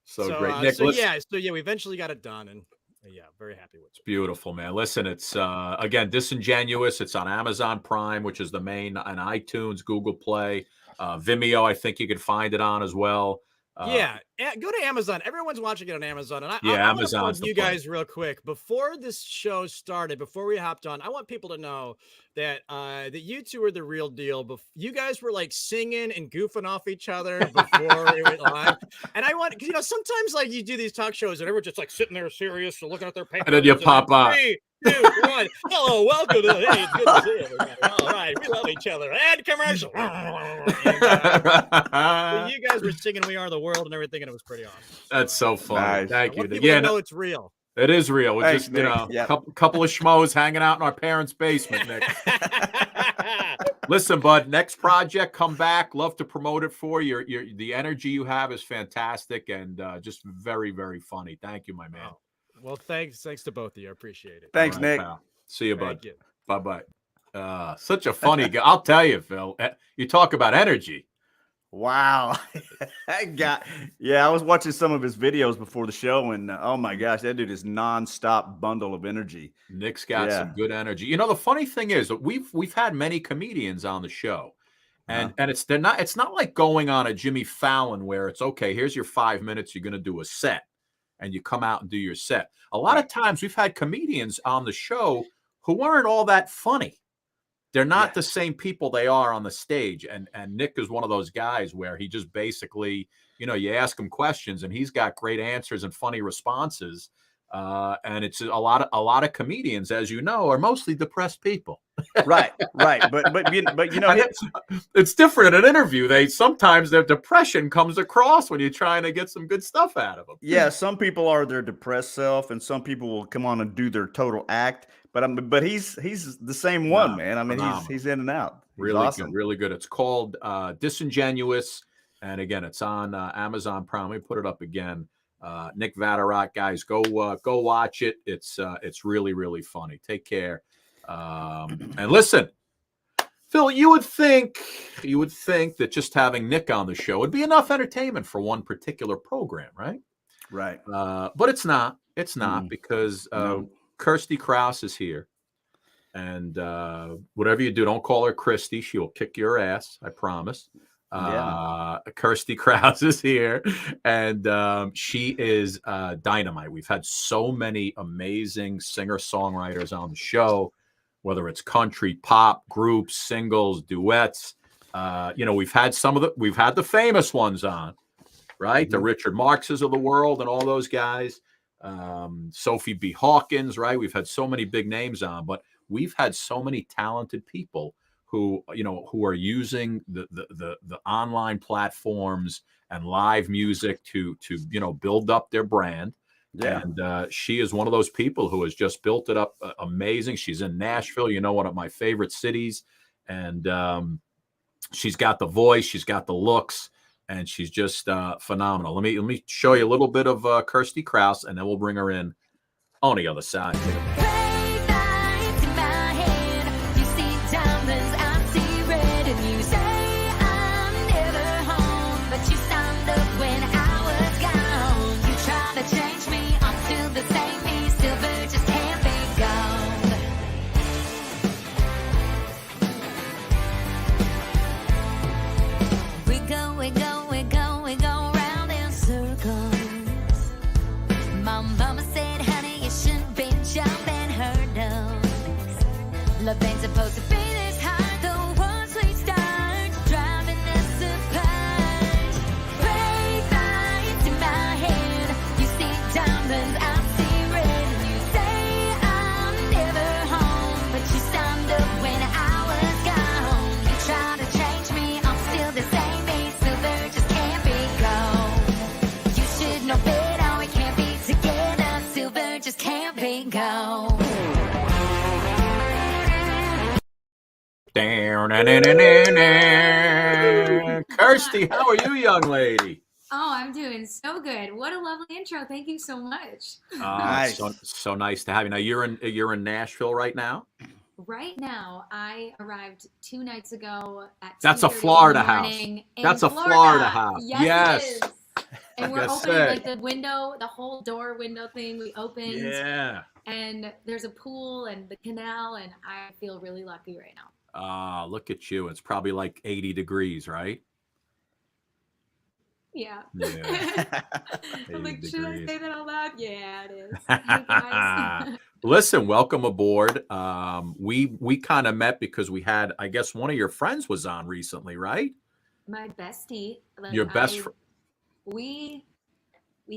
so great, Nick. So we eventually got it done, and yeah, very happy with it. It's beautiful, man. Listen, it's again, Disingenuous. It's on Amazon Prime, which is the main, on iTunes, Google Play, Vimeo. I think you could find it on as well. Yeah, go to Amazon. Everyone's watching it on Amazon, and I Amazon's want you guys real quick before this show started. Before we hopped on, I want people to know that that you two are the real deal. You guys were like singing and goofing off each other before we went live, and I want, because you know, sometimes like you do these talk shows and everyone's just like sitting there serious and looking at their papers, and then you pop up. 3, 2, 1. Hello, welcome to hey, it's good to see everybody. All right, we love each other. And commercial. And, you guys were singing "We Are the World" and everything, and it was pretty awesome. That's so fun. Nice. Thank you. Yeah, know it's real. It is real. We're Thanks, just, Nick. you know, Yep. couple of schmoes hanging out in our parents' basement, Nick. Listen, bud, next project, come back. Love to promote it for you. The energy you have is fantastic and just very, very funny. Thank you, my man. Oh. Well, thanks to both of you. I appreciate it. Thanks, All Nick. pal. See you, bud. Thank you. Bye-bye. Such a funny guy. I'll tell you, Phil. You talk about energy. Wow. I was watching some of his videos before the show, and oh my gosh, that dude is nonstop bundle of energy. Nick's got some good energy. You know, the funny thing is that we've had many comedians on the show, and it's not like going on a Jimmy Fallon where it's okay, here's your 5 minutes, you're going to do a set, and you come out and do your set. A lot of times we've had comedians on the show who aren't all that funny. They're not the same people they are on the stage. And Nick is one of those guys where he just basically, you know, you ask him questions and he's got great answers and funny responses. And it's a lot of comedians, as you know, are mostly depressed people. Right. But you know, it's different in an interview. Sometimes their depression comes across when you're trying to get some good stuff out of them. Yeah, some people are their depressed self, and some people will come on and do their total act. But he's the same one, man. I mean, he's in and out. He's really awesome. good, really good. It's called Disingenuous, and again, it's on Amazon Prime. Let me put it up again. Nick Vatterott, guys, go watch it. It's really, really funny. Take care. And listen, Phil, you would think that just having Nick on the show would be enough entertainment for one particular program, right? Right. But it's not. It's not because Kirstie Kraus is here. And whatever you do, don't call her Kirstie. She will kick your ass. I promise. Kirstie Kraus is here, and she is dynamite. We've had so many amazing singer-songwriters on the show, whether it's country, pop, groups, singles, duets. You know, we've had the famous ones on, right? The Richard Marxes of the world and all those guys. Sophie B. Hawkins, right? We've had so many big names on, but we've had so many talented people who are using the online platforms and live music to build up their brand. Yeah. And she is one of those people who has just built it up amazing. She's in Nashville, one of my favorite cities. And she's got the voice, she's got the looks, and she's just phenomenal. Let me show you a little bit of Kirstie Kraus, and then we'll bring her in on the other side. Hey, we go round in circles. My mama said, honey, you shouldn't be jumping hurdles. Love ain't supposed to be this hard, though once we start driving us apart. Brave lights in my head, you see diamonds, I see red. You say I'm never home, but you stand up when I was gone. You try to change me, I'm still the same me. Silver just can't be gold. You should know better, we can't be together. Silver just can't be gold. Kirstie, how are you, young lady? Oh, I'm doing so good. What a lovely intro. Thank you so much. Nice. So nice to have you. Now you're in Nashville right now. Right now, I arrived 2 nights ago at That's a 2:30 in the Florida house. morning in That's a Florida house. Yes, it is. And we're That's opening sick. like the window, the whole door window thing. We opened. Yeah. And there's a pool and the canal, and I feel really lucky right now. Look at you. It's probably like 80 degrees, right? Yeah. Yeah. I'm like, 80 should I degrees. say that out loud? Yeah, it is. Hey, guys. Listen, welcome aboard. We kind of met because we had, I guess, one of your friends was on recently, right? My bestie. Like, Your best friend. We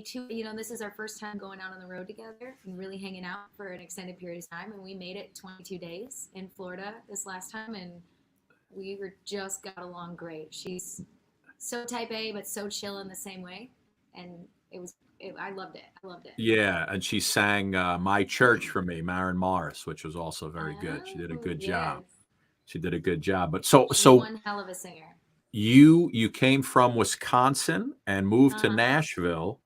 two, you know, this is our first time going out on the road together and really hanging out for an extended period of time. And we made it 22 days in Florida this last time, and we just got along great. She's so type A, but so chill in the same way. And I loved it. I loved it. Yeah, and she sang "My Church" for me, Maren Morris, which was also very good. She did a good job. Yes. She did a good job. But She's so one hell of a singer. you came from Wisconsin and moved to Nashville,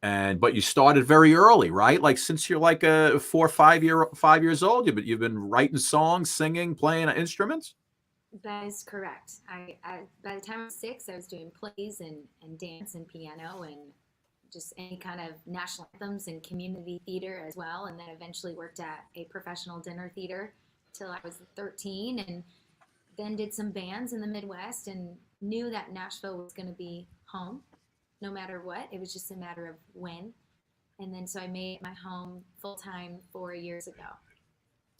but you started very early, right? Like since you're like a 4 or 5 years old, you've been writing songs, singing, playing instruments. That is correct. I by the time I was 6, I was doing plays and dance and piano and just any kind of national anthems and community theater as well. And then eventually worked at a professional dinner theater till I was 13, and then did some bands in the Midwest and knew that Nashville was going to be home no matter what. It was just a matter of when. And then so I made it my home full time 4 years ago.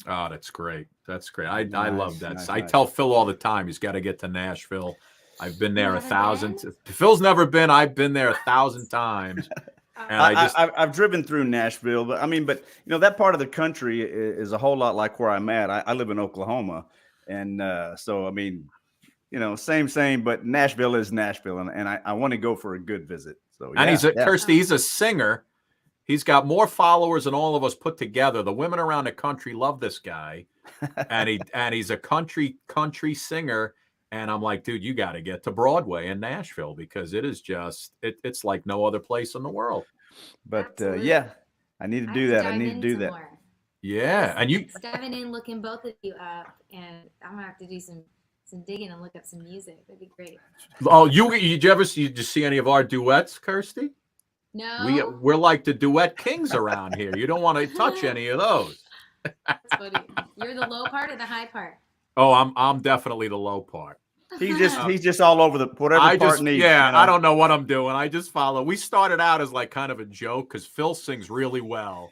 Oh, that's great. That's great. I love that. nice, I nice. tell Phil all the time, he's got to get to Nashville. I've been there 1,000. Phil's never been. I've been there 1,000 times. And I've driven through Nashville, but you know, that part of the country is a whole lot like where I'm at. I live in Oklahoma. And so, I mean, you know, same, but Nashville is Nashville. And I want to go for a good visit. So, and Kirstie, he's a singer. He's got more followers than all of us put together. The women around the country love this guy. and he's a country singer. And I'm like, dude, you got to get to Broadway in Nashville because it is just, it's like no other place in the world. But yeah, I need to do that. I need to do that. More. Yeah. And you diving in, looking both of you up, and I'm gonna have to do some digging and look up some music. That'd be great. Oh, you just see any of our duets, Kirstie? No. We're like the duet kings around here. You don't want to touch any of those. That's funny. You're the low part or the high part? Oh, I'm definitely the low part. He's just all over the whatever part needs. Yeah, you know? I don't know what I'm doing. I just follow. We started out as like kind of a joke because Phil sings really well,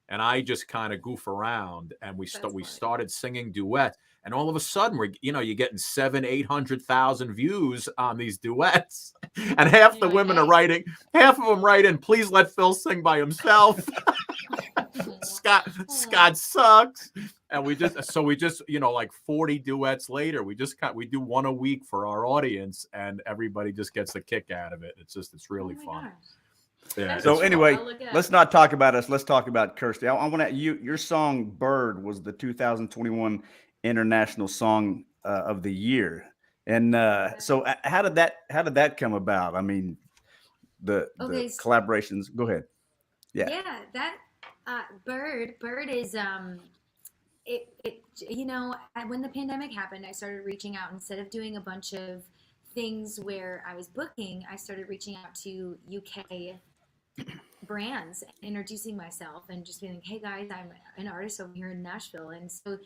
and I just kind of goof around. And we started singing duets, and all of a sudden you're getting 700,000-800,000 views on these duets, and half the women are writing. Half of them write in, please let Phil sing by himself. Scott sucks. And we just like 40 duets later, we do one a week for our audience, and everybody just gets a kick out of it. It's really fun. Yeah. So anyway, let's not talk about us. Let's talk about Kirstie. I want to your song "Bird" was the 2021 International Song of the Year, and so how did that come about? I mean, the collaborations. Go ahead. Yeah, that Bird is you know, when the pandemic happened, I started reaching out. Instead of doing a bunch of things where I was booking, I started reaching out to UK brands, introducing myself and just being like, hey guys, I'm an artist over here in Nashville. And so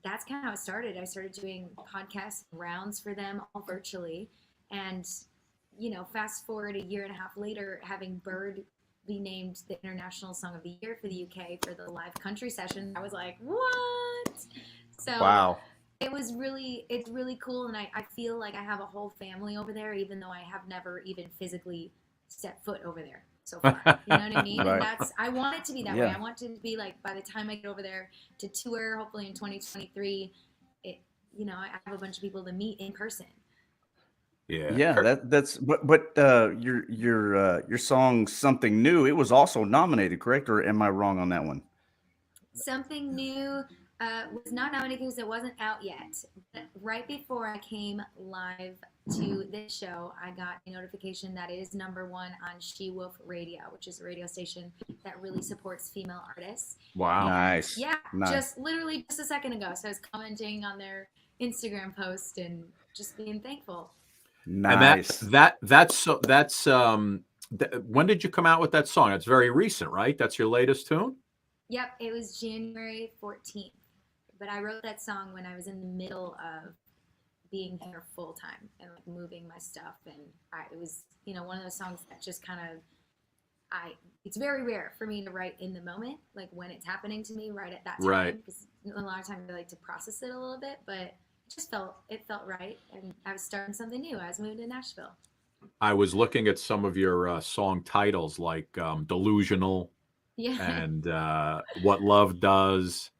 that's kind of how it started. I started doing podcast rounds for them all virtually. And fast forward a year and a half later, having Bird be named the International Song of the Year for the UK for the live country session, I was like, what? So wow. it's really cool. And I feel like I have a whole family over there, even though I have never even physically set foot over there so far. You know what I mean? Right. And I want it to be that Yeah. way. I want it to be like, by the time I get over there to tour, hopefully in 2023, I have a bunch of people to meet in person. Yeah, that's but your song Something New, it was also nominated, correct? Or am I wrong on that one? Something New was not nominated because it wasn't out yet. But right before I came live to this show, I got a notification that it is #1 on She Wolf Radio, which is a radio station that really supports female artists. Wow. Nice. Yeah, Nice. just literally just a second ago. So I was commenting on their Instagram post and just being thankful. Nice. And when did you come out with that song? It's very recent, right? That's your latest tune? Yep, it was January 14th. But I wrote that song when I was in the middle of being here full time and like moving my stuff. And it was, one of those songs that just kind of, it's very rare for me to write in the moment, like when it's happening to me right at that time. Right. Because a lot of times I like to process it a little bit, but it felt right. And I was starting something new. I was moving to Nashville. I was looking at some of your song titles like Delusional and What Love Does.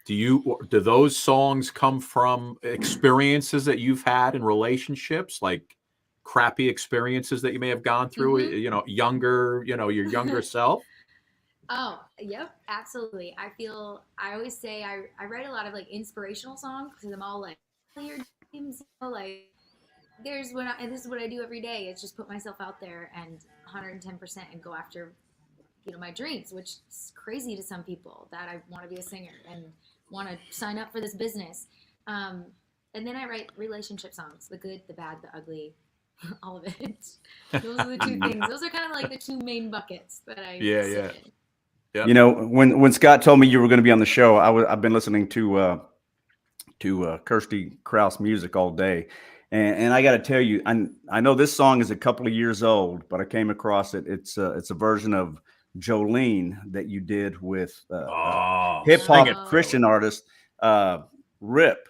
Do those songs come from experiences that you've had in relationships, like crappy experiences that you may have gone through, younger, your younger self? Oh, yep, absolutely. I always say I write a lot of like inspirational songs because I'm all like, your dreams, like this is what I do every day. It's just put myself out there and 110% and go after, my dreams, which is crazy to some people that I want to be a singer and want to sign up for this business. And then I write relationship songs, the good, the bad, the ugly, all of it. Those are the two things. Those are kind of like the two main buckets that I sit in. Yep. When Scott told me you were going to be on the show, I've been listening to Kirstie Kraus music all day. And I got to tell you, I know this song is a couple of years old, but I came across it. It's a version of Jolene that you did with hip hop Christian artist Rip.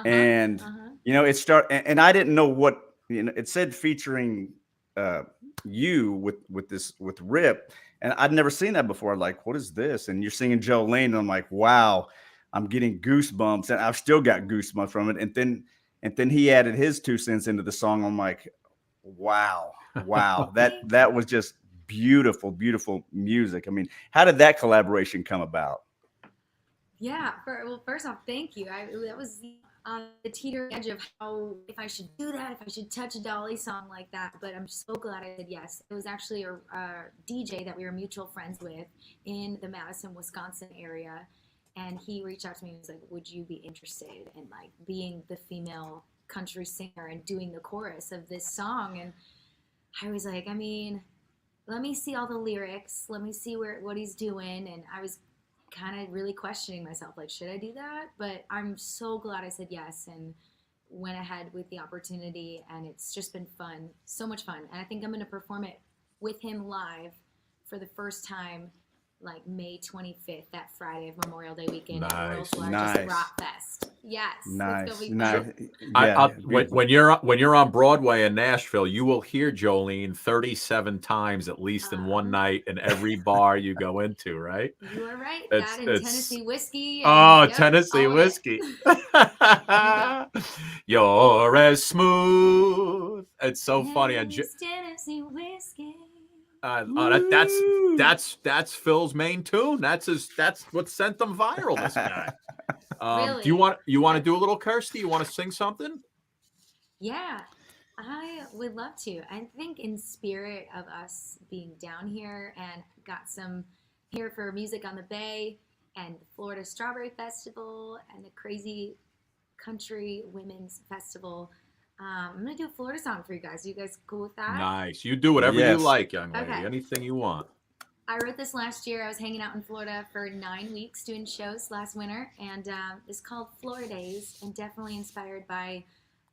And and I didn't know what it said featuring you with Rip, and I'd never seen that before. I'm like, what is this? And you're singing Jolene, and I'm like, wow, I'm getting goosebumps, and I've still got goosebumps from it. And then he added his 2 cents into the song. I'm like, wow, that was just beautiful, beautiful music. I mean, how did that collaboration come about? Yeah. Well, first off, thank you. That was on the teetering edge of how, if I should do that, if I should touch a Dolly song like that. But I'm so glad I said yes. It was actually a DJ that we were mutual friends with in the Madison, Wisconsin area. And he reached out to me and was like, would you be interested in like being the female country singer and doing the chorus of this song? And I was like, let me see all the lyrics. Let me see what he's doing. And I was kind of really questioning myself, like, should I do that? But I'm so glad I said yes and went ahead with the opportunity. And it's just been fun, so much fun. And I think I'm going to perform it with him live for the first time, like May 25th, that Friday of Memorial Day weekend at World's Largest Rock Fest. Yes. Nice. It's Nice. Yeah, when you're on Broadway in Nashville, you will hear Jolene 37 times at least in one night in every bar you go into, right? You are right. That and Tennessee whiskey. Tennessee whiskey. You're as smooth. It's so funny. Tennessee whiskey. That's Phil's main tune. That's what sent them viral. This guy. Really? Do you want to do a little, Kirstie? You want to sing something? Yeah, I would love to. I think in spirit of us being down here and got some here for Music on the Bay and the Florida Strawberry Festival and the Crazy Country Women's Festival. I'm going to do a Florida song for you guys. Are you guys cool with that? Nice. You do whatever you like, young lady. Okay. Anything you want. I wrote this last year. I was hanging out in Florida for 9 weeks doing shows last winter. And it's called Florida Days and definitely inspired by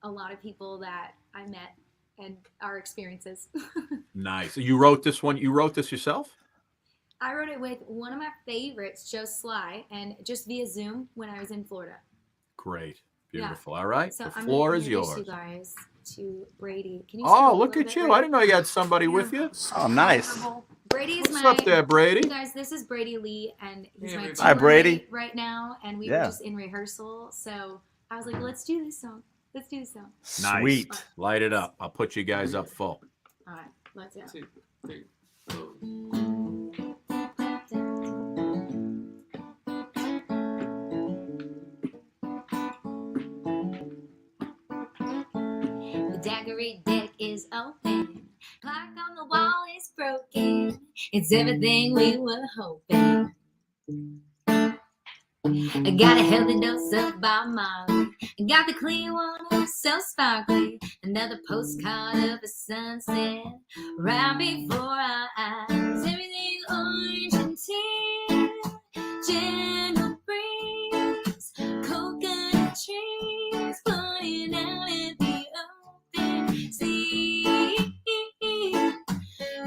a lot of people that I met our experiences. Nice. You wrote this one. You wrote this yourself? I wrote it with one of my favorites, Joe Sly, and just via Zoom when I was in Florida. Great. Yeah. Beautiful. All right. So The I'm floor gonna is introduce yours. you guys to Brady. Can you Oh, look at you. I didn't know you had somebody with you. Oh, nice. Brady is What's my. up there, Brady? You guys, this is Brady Lee, and he's my Hi, Brady. teammate right now, and we Yeah. were just in rehearsal. So I was like, let's do this song. Let's do this song. Nice. Sweet. Light it up. I'll put you guys up full. All right, let's go. The daggery deck is open. Clock on the wall is broken. It's everything we were hoping. I got a healthy dose of Bob Marley. I got the clear water so sparkly. Another postcard of a sunset right before our eyes. Everything orange and tan. Gentle breeze. Coconut trees floating out at the open sea.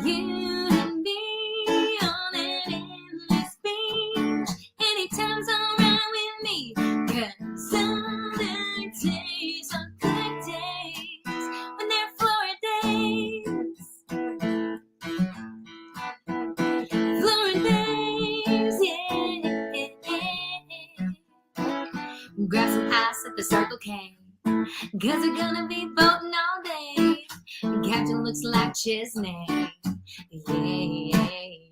You and me on an endless beach. Anytime's alright with me. 'Cause summer days are good days when they're Florida days. Florida days, yeah. Grab some ice at the Circle K. 'Cause we're gonna be boating all day. Captain looks like Chesney.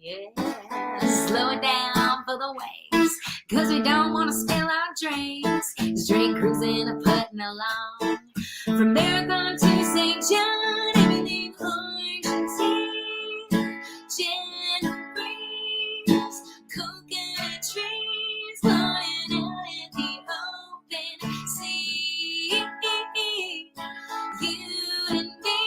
Yeah. Slow it down for the waves. 'Cause we don't wanna spill our drinks. Straight cruising or putting along. From Marathon to St. John, everything orange and tea. Gentle breeze, coconut trees floating out at the open sea. You and me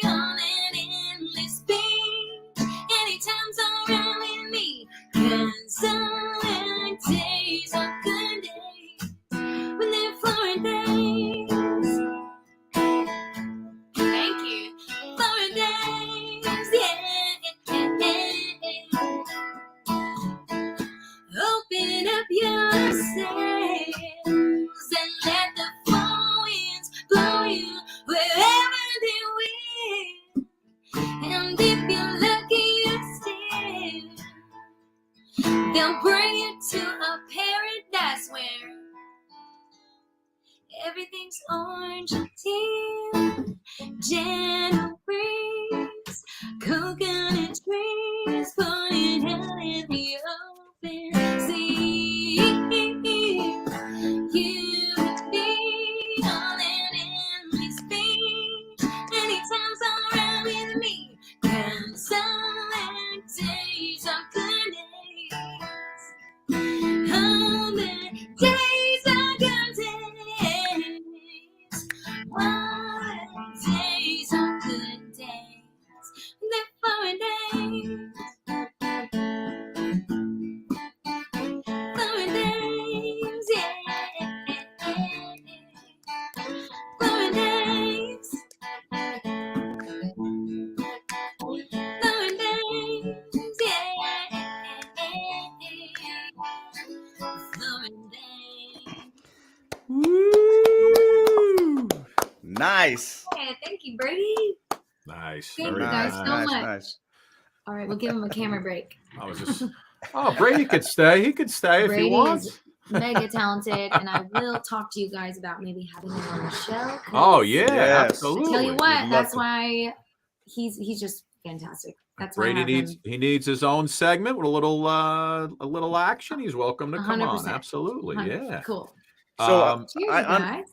on an endless beach. Anytime's alright with me. 'Cause summer days are good days when they're Florida days. Thank you. Florida days, yeah. Open up your sails and let the four winds blow you wherever they will. And if you're lucky still, they'll bring you to a paradise where everything's orange and teal. Gentle breeze, coconut trees floating out in the open sea. You and me on an endless beach. Anytime's alright with me. 'Cause summer days are good days. Summer days are good days. Summer days are good days. They're Florida days. Florida days, yeah. Florida days. Florida days, yeah. Florida days. Woo! Nice. Yeah, thank you, Brady. Nice. Thank Very you guys nice. so much. Nice. All right, we'll give him a camera break. I was just. Oh, Brady could stay. He could stay if he Brady wants. is mega talented, and I will talk to you guys about maybe having him on the show. 'cause Oh yeah, Yes. absolutely. I tell you We'd what, love that's to. why he's just fantastic. That's why I Brady have needs him. his own segment with a little action. He's welcome to come on. 100%. Absolutely, 100%. yeah. Cool. So Cheers, I, guys.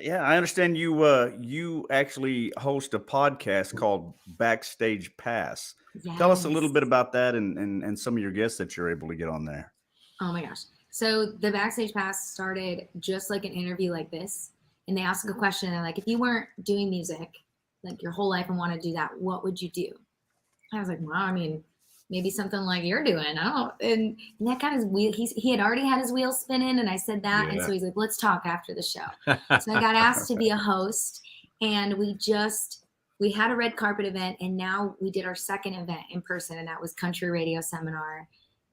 yeah, I understand you actually host a podcast called Backstage Pass. Tell us a little Yes. bit about that and some of your guests that you're able to get on there. Oh my gosh. So the Backstage Pass started just like an interview like this. And they ask a question. And like, if you weren't doing music like your whole life and want to do that, what would you do? I was like, well, I mean, maybe something like you're doing. I don't. And that got his wheel. He had already had his wheels spinning. And I said that. And so he's like, let's talk after the show. So I got asked to be a host. And we just we had a red carpet event, and now we did our second event in person, and that was Country Radio Seminar.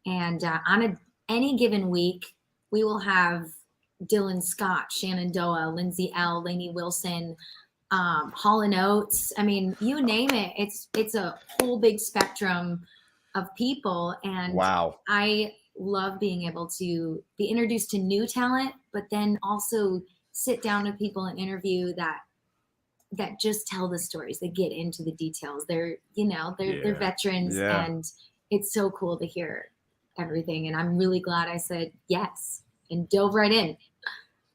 And on any given week, we will have Dylan Scott, Shannon Doa, Lindsay L, Lainey Wilson, Hall & Oates. I mean, you name it. It's a whole big spectrum of people. And wow. I love being able to be introduced to new talent, but then also sit down with people and interview that just tell the stories. They get into the details. They're veterans, and it's so cool to hear everything. And I'm really glad I said yes and dove right in.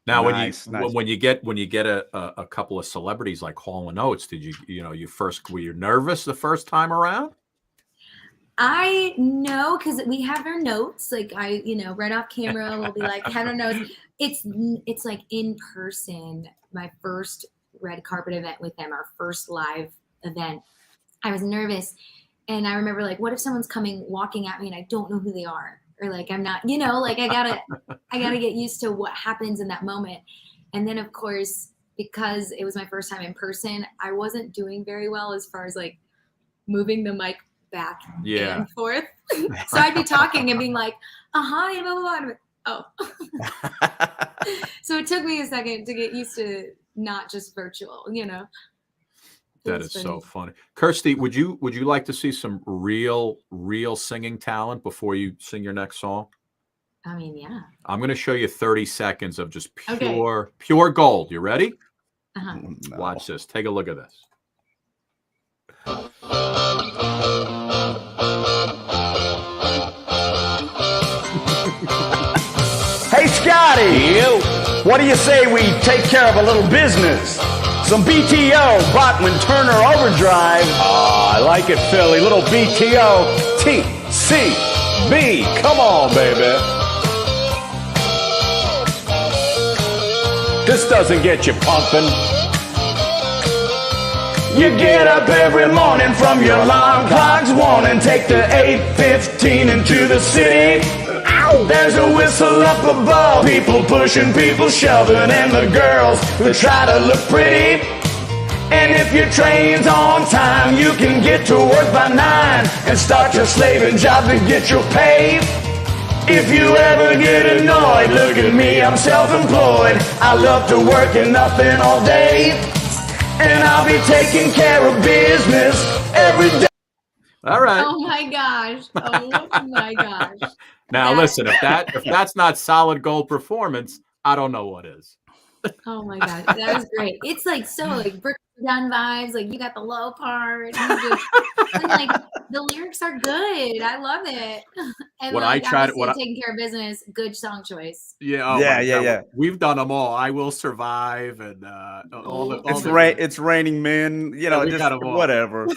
Now, Nice. when you get a couple of celebrities like Hall & Oates, did were you nervous the first time around? I know, because we have our notes. Like right off camera, we'll be like, have our notes. It's like in person. My first red carpet event with them, our first live event. I was nervous, and I remember like, what if someone's walking at me and I don't know who they are, or like I'm not, like I gotta get used to what happens in that moment. And then of course, because it was my first time in person, I wasn't doing very well as far as like moving the mic back and forth. So I'd be talking and being like, hi, blah, blah, blah. Oh. So it took me a second to get used to not just virtual, That is so funny. Kirstie, would you like to see some real singing talent before you sing your next song? I mean, yeah. I'm going to show you 30 seconds of just pure gold. You ready? Uh-huh. No. Watch this. Take a look at this. Hey, Scotty! What do you say we take care of a little business? Some BTO, Bachman Turner Overdrive. I like it, Philly. Little BTO. TCB. Come on, baby. This doesn't get you pumping. You get up every morning from your alarm clock's warning. Take the 8:15 into the city. There's a whistle up above. People pushing, people shoving, and the girls that try to look pretty. And if your train's on time, you can get to work by 9 and start your slaving job to get your pay. If you ever get annoyed, look at me, I'm self-employed. I love to work and nothing all day. And I'll be taking care of business every day. All right. Oh my gosh. Oh my gosh. Now listen, if that's not solid gold performance, I don't know what is. Oh my god, that was great. It's like so like Brick Done vibes. Like you got the low part, and like the lyrics are good. I love it. And What like, I tried, taking care of business. Good song choice. Yeah, yeah. We've done them all. I Will Survive and It's Raining Men. Just whatever.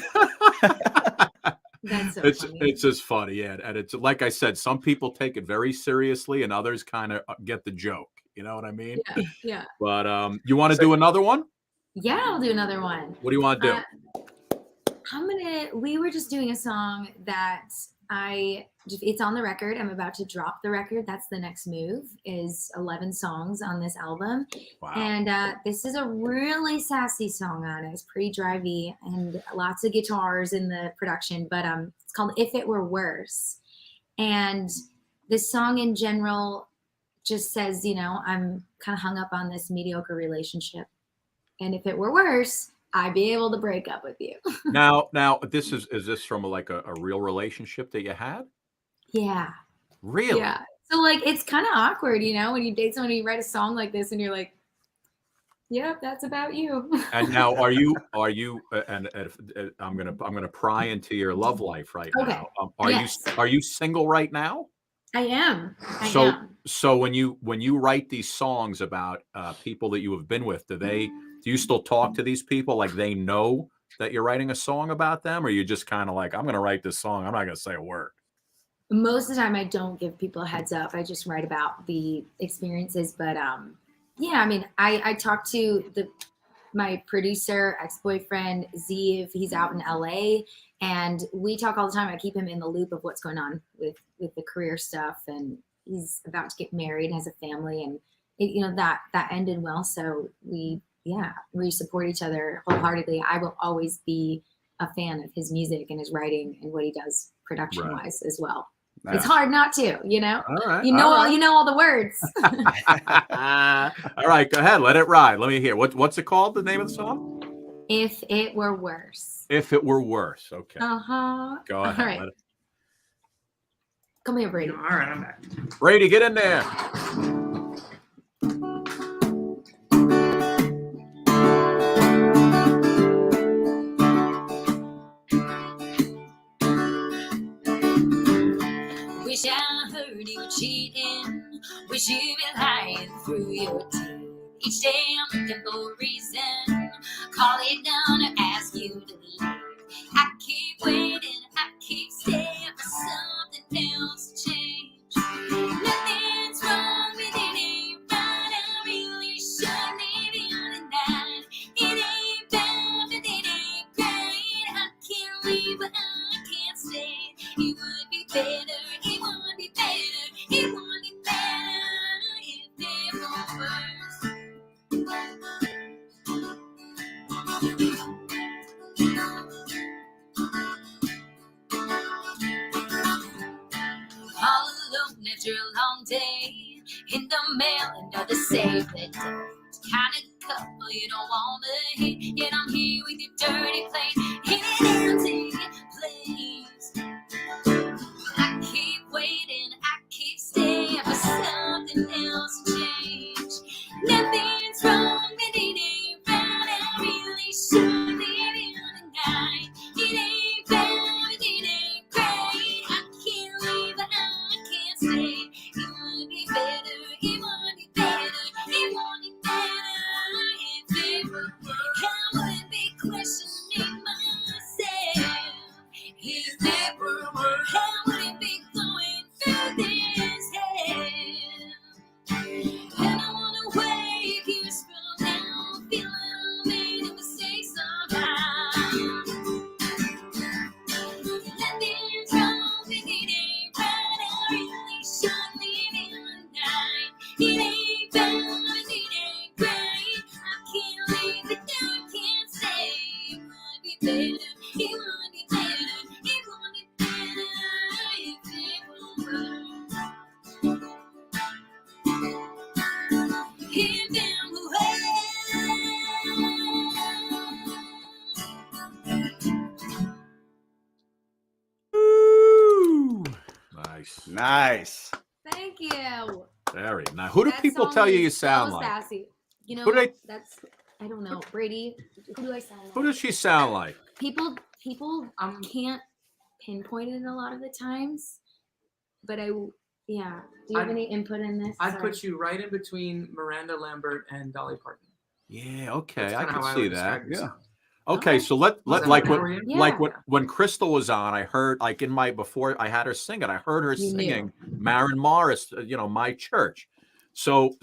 That's so funny. It's just funny, yeah. And it's like I said, some people take it very seriously, and others kind of get the joke. You know what I mean? Yeah. But you want to do another one? Yeah, I'll do another one. What do you want to do? We were just doing a song that it's on the record. I'm about to drop the record. That's the next move, is 11 songs on this album. Wow. And this is a really sassy song on it. It's pretty drivey and lots of guitars in the production, but it's called If It Were Worse. And this song in general just says, I'm kind of hung up on this mediocre relationship. And if it were worse, I'd be able to break up with you. Now, is this from like a real relationship that you had? Yeah. Really? Yeah. So like, it's kind of awkward, when you date someone, you write a song like this and you're like, yep, that's about you. And now are you, and I'm going to pry into your love life right now. Are you single right now? I am. So when you write these songs about people that you have been with, do you still talk to these people? Like they know that you're writing a song about them, or you just kind of like, I'm going to write this song, I'm not going to say a word? Most of the time I don't give people a heads up. I just write about the experiences. But yeah, I mean, I talked to my producer, ex-boyfriend, Zeev. He's out in LA, and we talk all the time. I keep him in the loop of what's going on with the career stuff, and he's about to get married and has a family, and that ended well. So we we support each other wholeheartedly. I will always be a fan of his music and his writing and what he does production wise as well. Nice. It's hard not to, you know. All right, you know all all, right. you know all the words. All right, go ahead, let it ride. Let me hear. What's it called? The name of the song? If It Were Worse. If It Were Worse. Okay. Uh-huh. Go ahead. All right. Come here, Brady. All right, I'm back. Brady, get in there. Wish I heard you were cheating. Wish you'd been lying through your teeth. Each day I'm looking for a reason. Call it down or ask you to leave. I keep waiting, I keep staying for something else to change. Nothing's wrong with it, ain't right. I really should leave you tonight. It ain't bad, but it ain't great. I can't leave, but I can't stay. It would be better, it would be better, it would be better if it were worse. All alone after a long day, in the mail another save the date. Kind of couple you don't want to hate, yet I'm here with your dirty plate in an empty place. I keep waiting, I keep staying for something else to change. Nothing's wrong, but it ain't right. I really should leave you tonight. It ain't bad, but it ain't great. I can't leave, but I can't stay. It would be better, it would be better, it would be better if it were worse. I wouldn't be questioning myself if it were worse. I wouldn't be going through this hell. And I wanna wake you from now, feeling I made a mistake somehow. Nothing's wrong, but it ain't right. I really should leave you tonight. It ain't bad, but it ain't great. I can't leave, but I can't stay. It would be better, it would be better, it would be better if it were worse. If it were Woo! Nice. Thank you. Very nice. Who do That people song tell you is you sound so like? sassy. You know, Who do they- that's I don't know, Brady. Who do I sound like? Who does she sound like? People can't pinpoint it a lot of the times, but do you have any input in this? I'd Sorry. put you right in between Miranda Lambert and Dolly Parton. Yeah, okay, That's I kinda can how I see would that. describe your Yeah. sound. Okay, so let that like better for you? when Crystal was on, I heard like in my before I had her sing it, I heard her You knew. singing Maren Morris, My Church. So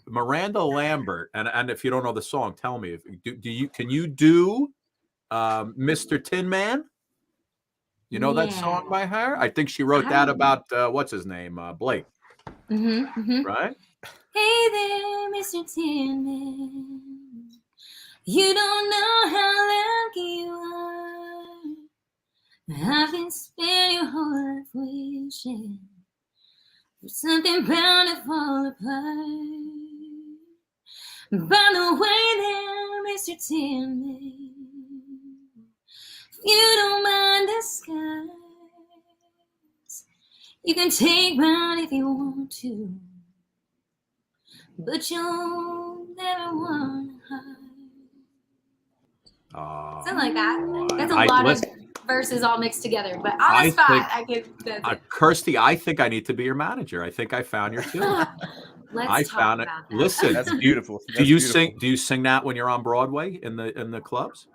Miranda Lambert, and if you don't know the song, tell me. Can you do Mr. Tin Man? You know that song by her? I think she wrote that about what's his name, Blake, right? Hey there, Mr. Tin Man. You don't know how lucky you are. I've been spending your whole life wishing for something bound to fall apart. By the way there, Mr. Tin Man, if you don't mind the skies, you can take mine if you want to, but you'll never want to hide. Something like that. That's a I- lot listen- of verses all mixed together. But on I the spot, think- I could. That's it. Kirstie, I think I need to be your manager. I think I found your tune. Let's I talk found it. about that. Listen, That's beautiful. Do you sing? Do you sing that when you're on Broadway in the clubs?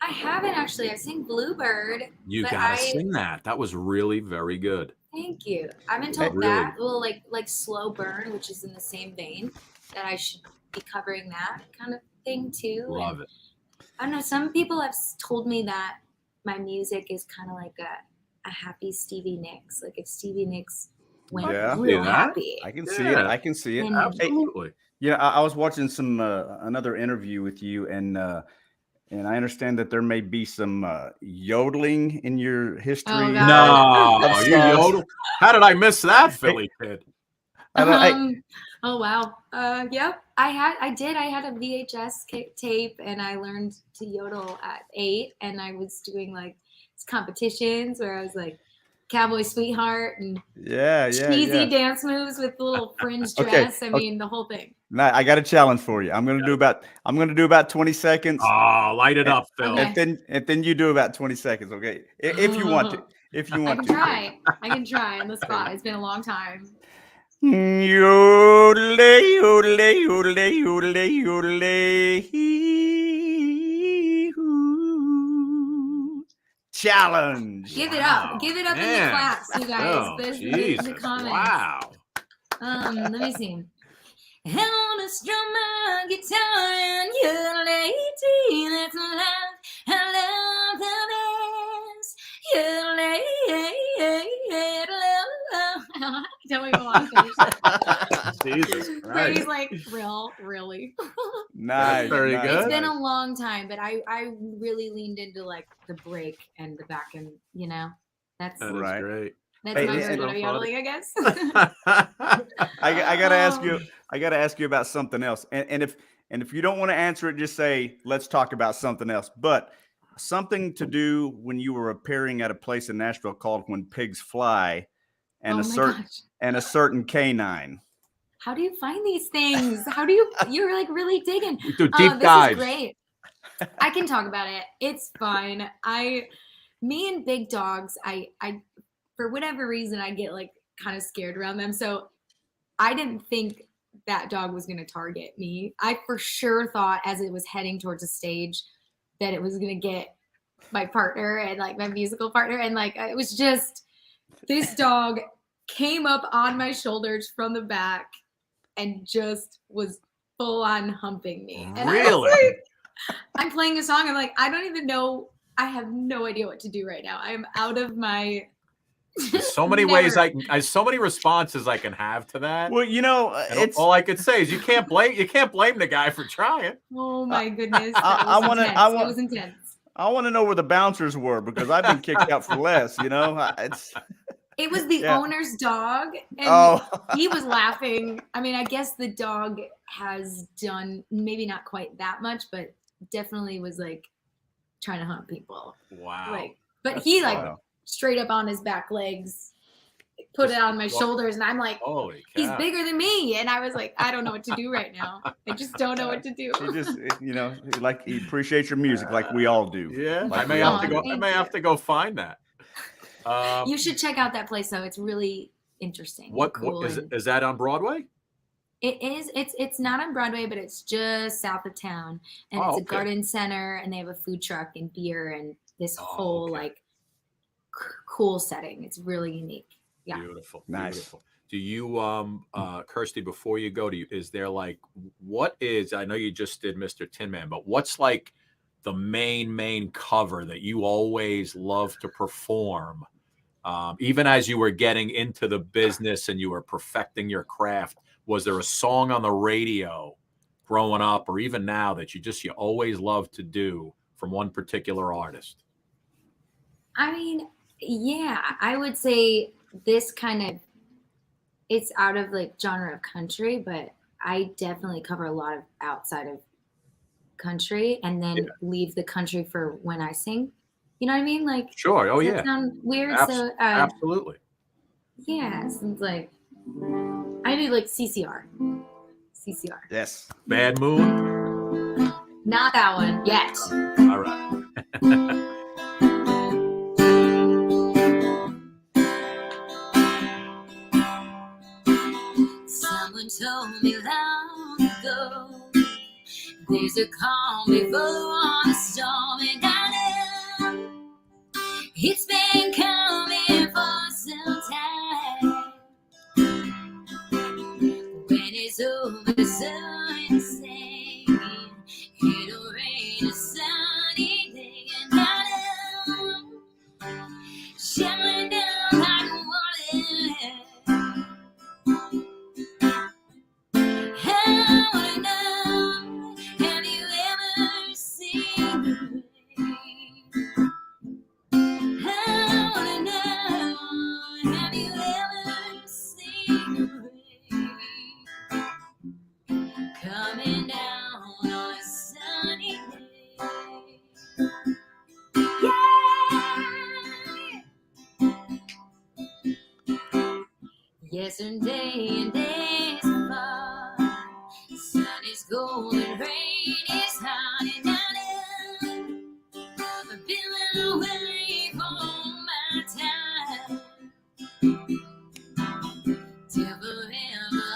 I haven't actually. I sing Bluebird. You but gotta I, sing that. That was really very good. Thank you. I've been told Really? that. Well, like Slow Burn, which is in the same vein, that I should be covering that kind of thing too. Love And it. I don't know. Some people have told me that my music is kind of like a happy Stevie Nicks. Like if Stevie Nicks went Yeah. real See that? happy. I can see it. Yeah. I can see it. And- Absolutely. Yeah, I was watching some another interview with you, and I understand that there may be some yodeling in your history. Oh, No, of you songs. yodel. How did I miss that, Philly kid? I don't, Oh wow. Yep. I had a VHS tape, and I learned to yodel at 8, and I was doing like competitions where I was like Cowboy Sweetheart and cheesy dance moves with the little fringe dress. I mean, the whole thing. Now, I got a challenge for you. I'm gonna do about 20 seconds. Oh, light it up, Phil. Okay. And then you do about 20 seconds, okay? If you want to. If you want to. I can try on the spot. It's been a long time. Yodelay, yodelay, yodelay, yodelay, yodelay. Challenge. Give it up. Give it up in the class, you guys. Oh, There's Jesus. the comments. Wow. Let me see. I wanna strum my guitar and you're lady. That's my life. I love the best. You're lady. Don't even want to finish it. Jesus Christ. Brady's like, really? Nice. Very good. It's been a long time, but I really leaned into like the break and the back, and that's Right. Great. That's my version of yodeling, I guess. I gotta ask you. I gotta ask you about something else. And if you don't want to answer it, just say let's talk about something else. But something to do when you were appearing at a place in Nashville called When Pigs Fly, and a certain canine. How do you find these things? You're like really digging. We do deep dives. This is great. I can talk about it. It's fine. Me and big dogs, I for whatever reason, I get like kind of scared around them. So I didn't think that dog was going to target me. I for sure thought as it was heading towards the stage that it was going to get my partner and like my musical partner. And like, it was just, this dog came up on my shoulders from the back and just was full on humping me. And Really? I'm playing a song. I'm like, I don't even know. I have no idea what to do right now. I'm out of my. There's so many ways there's so many responses I can have to that. Well, all I could say is you can't blame the guy for trying. Oh my goodness. It was intense. I want to know where the bouncers were because I've been kicked out for less, It was the owner's dog, and he was laughing. I mean, I guess the dog has done maybe not quite that much, but definitely was like trying to hunt people. Wow. But he straight up on his back legs, put it on my shoulders, and I'm like, holy he's cow. bigger than me. And I was like, I don't know what to do right now. I just don't know what to do. He just, he appreciates your music like we all do. Yeah, like I may have to go find that. You should check out that place though. It's really interesting. What cool, is that on Broadway? It is. It's not on Broadway, but it's just south of town, and it's a garden center, and they have a food truck and beer and this whole like cool setting. It's really unique. Yeah. Beautiful. Nice. Beautiful. Do you, Kirstie, before you go, is there like, I know you just did Mr. Tin Man, but what's like the main cover that you always love to perform? Even as you were getting into the business and you were perfecting your craft, was there a song on the radio growing up or even now that you always love to do from one particular artist? I mean, yeah, I would say this kind of, it's out of like genre of country, but I definitely cover a lot of outside of country and then leave the country for when I sing. You know what I mean? Like, sure. Oh, does that sound weird? Absolutely. Yeah. So it's like, I do like CCR. Yes. Bad Moon? Not that one yet. All right. Someone told me long ago there's a calm before the storm, and I know it's been coming for some time. When it's over, the sun is setting, it'll rain a sunny day, and I know shining down like a water. How Yesterday and days far. The sun is golden, rain is hot, and I'm feeling away from my time. Till forever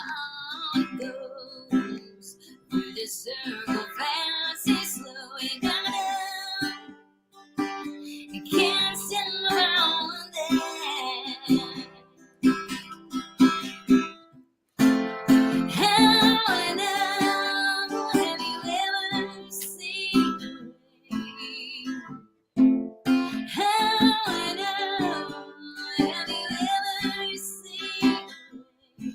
on it goes. Through the circle, fast and slow, and I can't stand around there. How I know, have you ever seen me? How I know, have you ever seen me?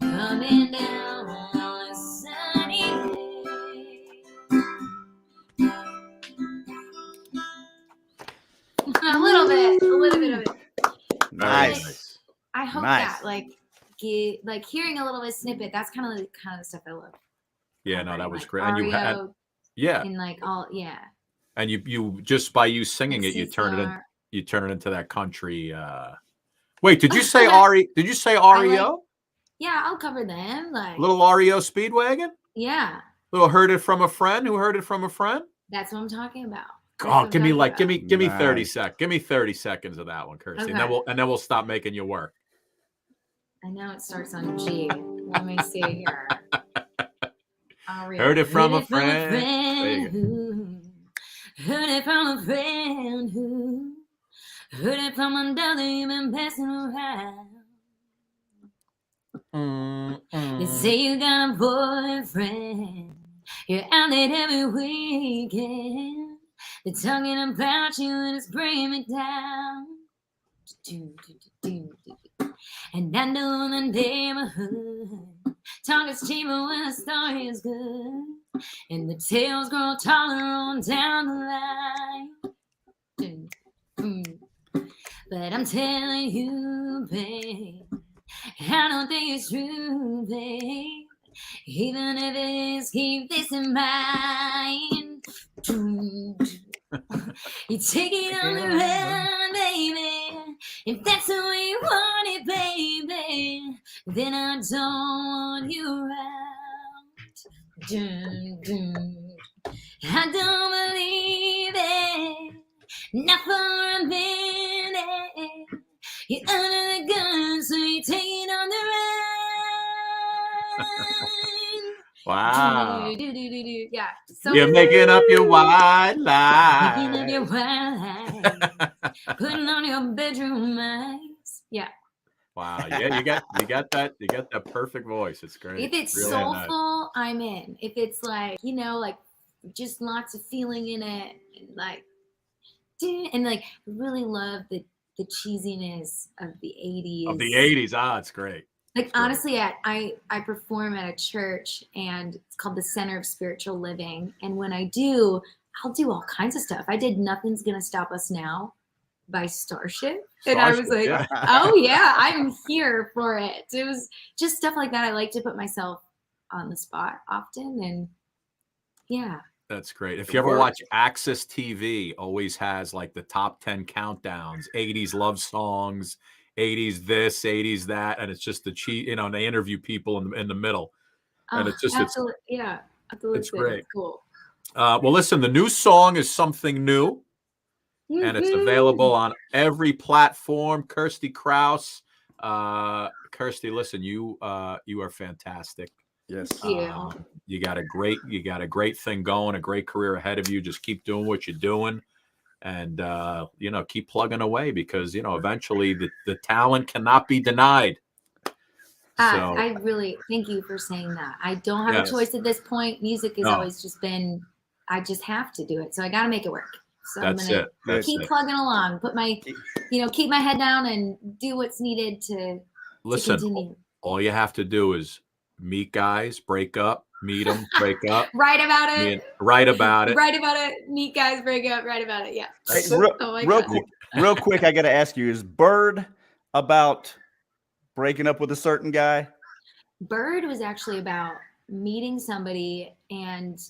Coming down on a sunny day. A little bit of it. Nice. I hope Nice. that like hearing a little bit of snippet. That's kind of the stuff I love. Yeah, no, that was Like great. And you had, REO yeah, and like all and you just by you singing Like it, you turn it in, CCR. you turn it into that country. Wait, did you say Ari? Did you say REO? Yeah, I'll cover them. Like Little REO Speedwagon? yeah, Little heard it from a friend who heard it from a friend? that's what I'm talking about. That's Oh, what I'm give me talking like about. give me 30 Nice. sec. Give me 30 seconds of that one, Kirstie. Okay. And then we'll stop making you work. I know it starts on G. Let me see here. Heard it from a friend. There you go. who heard it from a friend who heard it from another you've been passing around. You say you got a boyfriend, you're out there every weekend. They're talking about you and it's bringing me down. And I know the neighborhood talk is cheaper when the story is good, and the tales grow taller on down the line. But I'm telling you, babe, I don't think it's true, babe. Even if it is, keep this in mind. You take it on the run, baby. If that's the way you want it, baby, then I don't want you around. I don't believe it, not for a minute. You're under the gun, so you take it on the run. Wow. Yeah. So You're making up your white Making lie. up your white lies, putting on your bedroom lights. Yeah. Wow. Yeah, you got that perfect voice. It's great. If it's Really soulful, I'm in. If it's like, like just lots of feeling in it, and like really love the cheesiness of the 80s. Of the 80s. Ah, it's great. Like honestly, I perform at a church and it's called the Center of Spiritual Living. And when I do, I'll do all kinds of stuff. I did Nothing's Gonna Stop Us Now by Starship. And I was like, yeah. oh yeah, I'm here for it. It was just stuff like that. I like to put myself on the spot often. And yeah. That's great. If you ever watch Access TV, always has like the top 10 countdowns, 80s love songs, 80s this, 80s that, and it's just and they interview people in the middle, and it's just absolutely, yeah, absolutely, it's great. It's cool. Well, listen, the new song is Something New, and it's available on every platform. Kirstie Kraus, Kirstie, listen, you are fantastic. Yes, you got a great thing going, a great career ahead of you. Just keep doing what you're doing. And, keep plugging away because, eventually the talent cannot be denied. I really thank you for saying that. I don't have a choice at this point. Music has always just been, I just have to do it. So I got to make it work. So That's I'm going to keep plugging along, put my, keep my head down and do what's needed to continue. All you have to do is meet guys, break up, meet them, break up. Write about it. Write about it. Write about it. Meet guys, break up. Write about it. Yeah. Hey, real quick, I got to ask you: is Bird about breaking up with a certain guy? Bird was actually about meeting somebody, and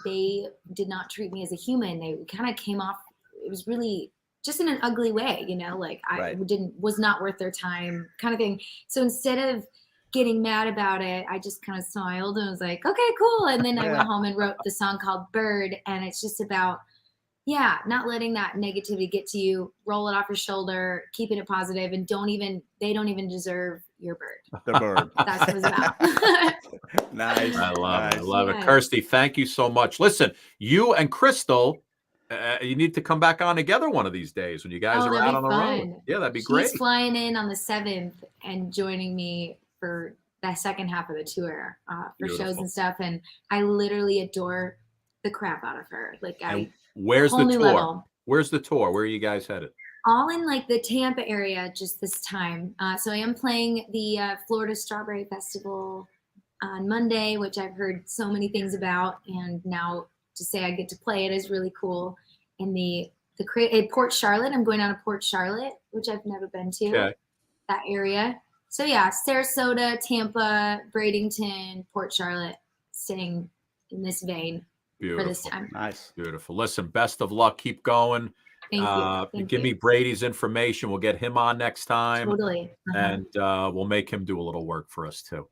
they did not treat me as a human. They kind of came off. It was really just in an ugly way, you know, like I was not worth their time kind of thing. So instead of getting mad about it, I just kind of smiled and was like, okay, cool. And then I went home and wrote the song called Bird. And it's just about, not letting that negativity get to you, roll it off your shoulder, keeping it positive, and they don't even deserve your bird. The bird. That's what it's about. Nice. I love it. Kirstie, thank you so much. Listen, you and Crystal, you need to come back on together one of these days when you guys are out on the road. Yeah, that'd be great. She's flying in on the 7th and joining me for that second half of the tour for shows and stuff. And I literally adore the crap out of her. Like where's the tour? Level. Where's the tour? Where are you guys headed? All in like the Tampa area just this time. So I am playing the Florida Strawberry Festival on Monday, which I've heard so many things about. And now to say I get to play it is really cool. And Port Charlotte, I'm going out to Port Charlotte, which I've never been to, that area. So yeah, Sarasota, Tampa, Bradenton, Port Charlotte, staying in this vein for this time. Nice. Beautiful. Listen, best of luck. Keep going. Thank you. Give me Brady's information. We'll get him on next time. Totally. And we'll make him do a little work for us too.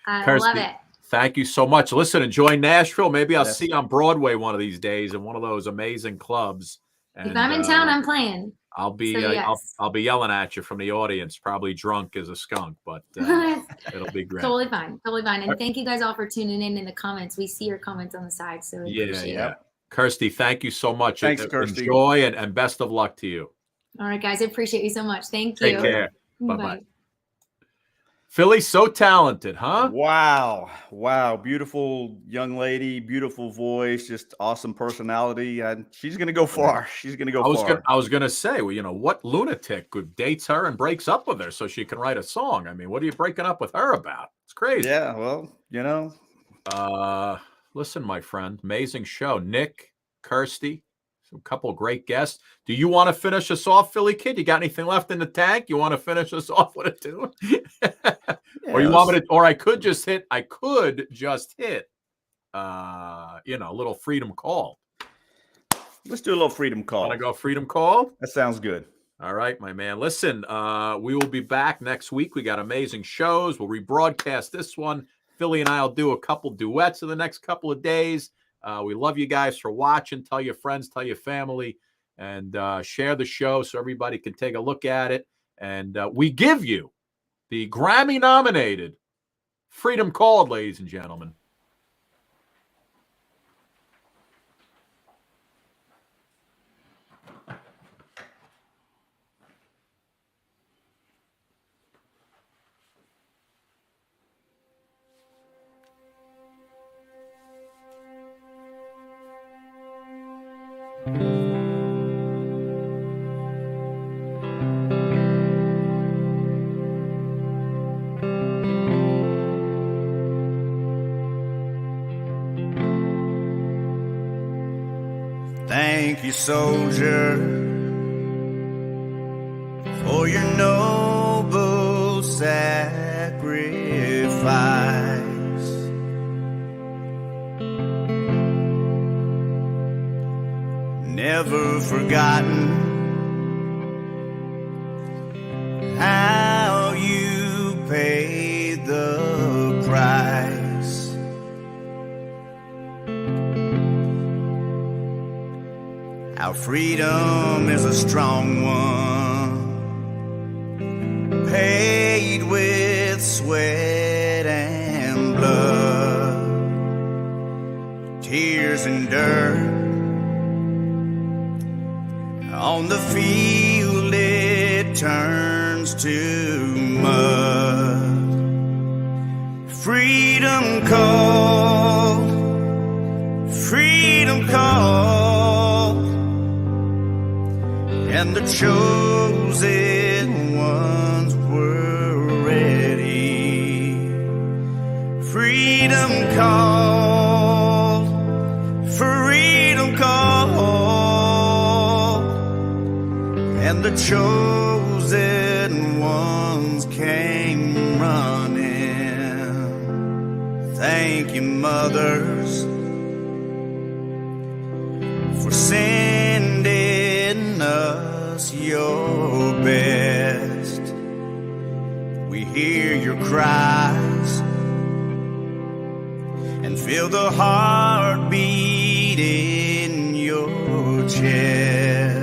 I Kirstie, love it. Thank you so much. Listen, enjoy Nashville. Maybe I'll see you on Broadway one of these days in one of those amazing clubs. And, if I'm in town, I'm playing. I'll be I'll be yelling at you from the audience, probably drunk as a skunk, but it'll be great. Totally fine. And thank you guys all for tuning in the comments. We see your comments on the side, so we appreciate it. Kirstie, thank you so much. Thanks, Kirstie. Enjoy and best of luck to you. All right, guys. I appreciate you so much. Thank you. Take care. Bye-bye. Philly's so talented, huh? Wow. Beautiful young lady, beautiful voice, just awesome personality. And she's going to go far. I was going to say, well, you know, what lunatic dates her and breaks up with her so she can write a song? I mean, what are you breaking up with her about? It's crazy. Yeah, well, you know. Listen, my friend, amazing show. Nick, Kirstie, a couple of great guests. Do you want to finish us off, Philly Kid? You got anything left in the tank? You want to finish us off with a tune? Or you want me to? Or I could just hit. A little freedom call. Let's do a little freedom call. Want to go freedom call? That sounds good. All right, my man. Listen, we will be back next week. We got amazing shows. We'll rebroadcast this one. Philly and I will do a couple duets in the next couple of days. We love you guys for watching. Tell your friends, tell your family, and share the show so everybody can take a look at it. And we give you the Grammy-nominated Freedom Call, ladies and gentlemen. Thank you, soldier, for your noble sacrifice. Never forgotten how you paid the price. Our freedom is a strong one, paid with sweat and blood, tears and dirt. On the field it turns to mud. Freedom called, freedom called, and the chosen ones were ready. Freedom called, freedom called, and the chosen ones came running. Thank you, mothers, for sending us your cries and feel the heartbeat in your chest.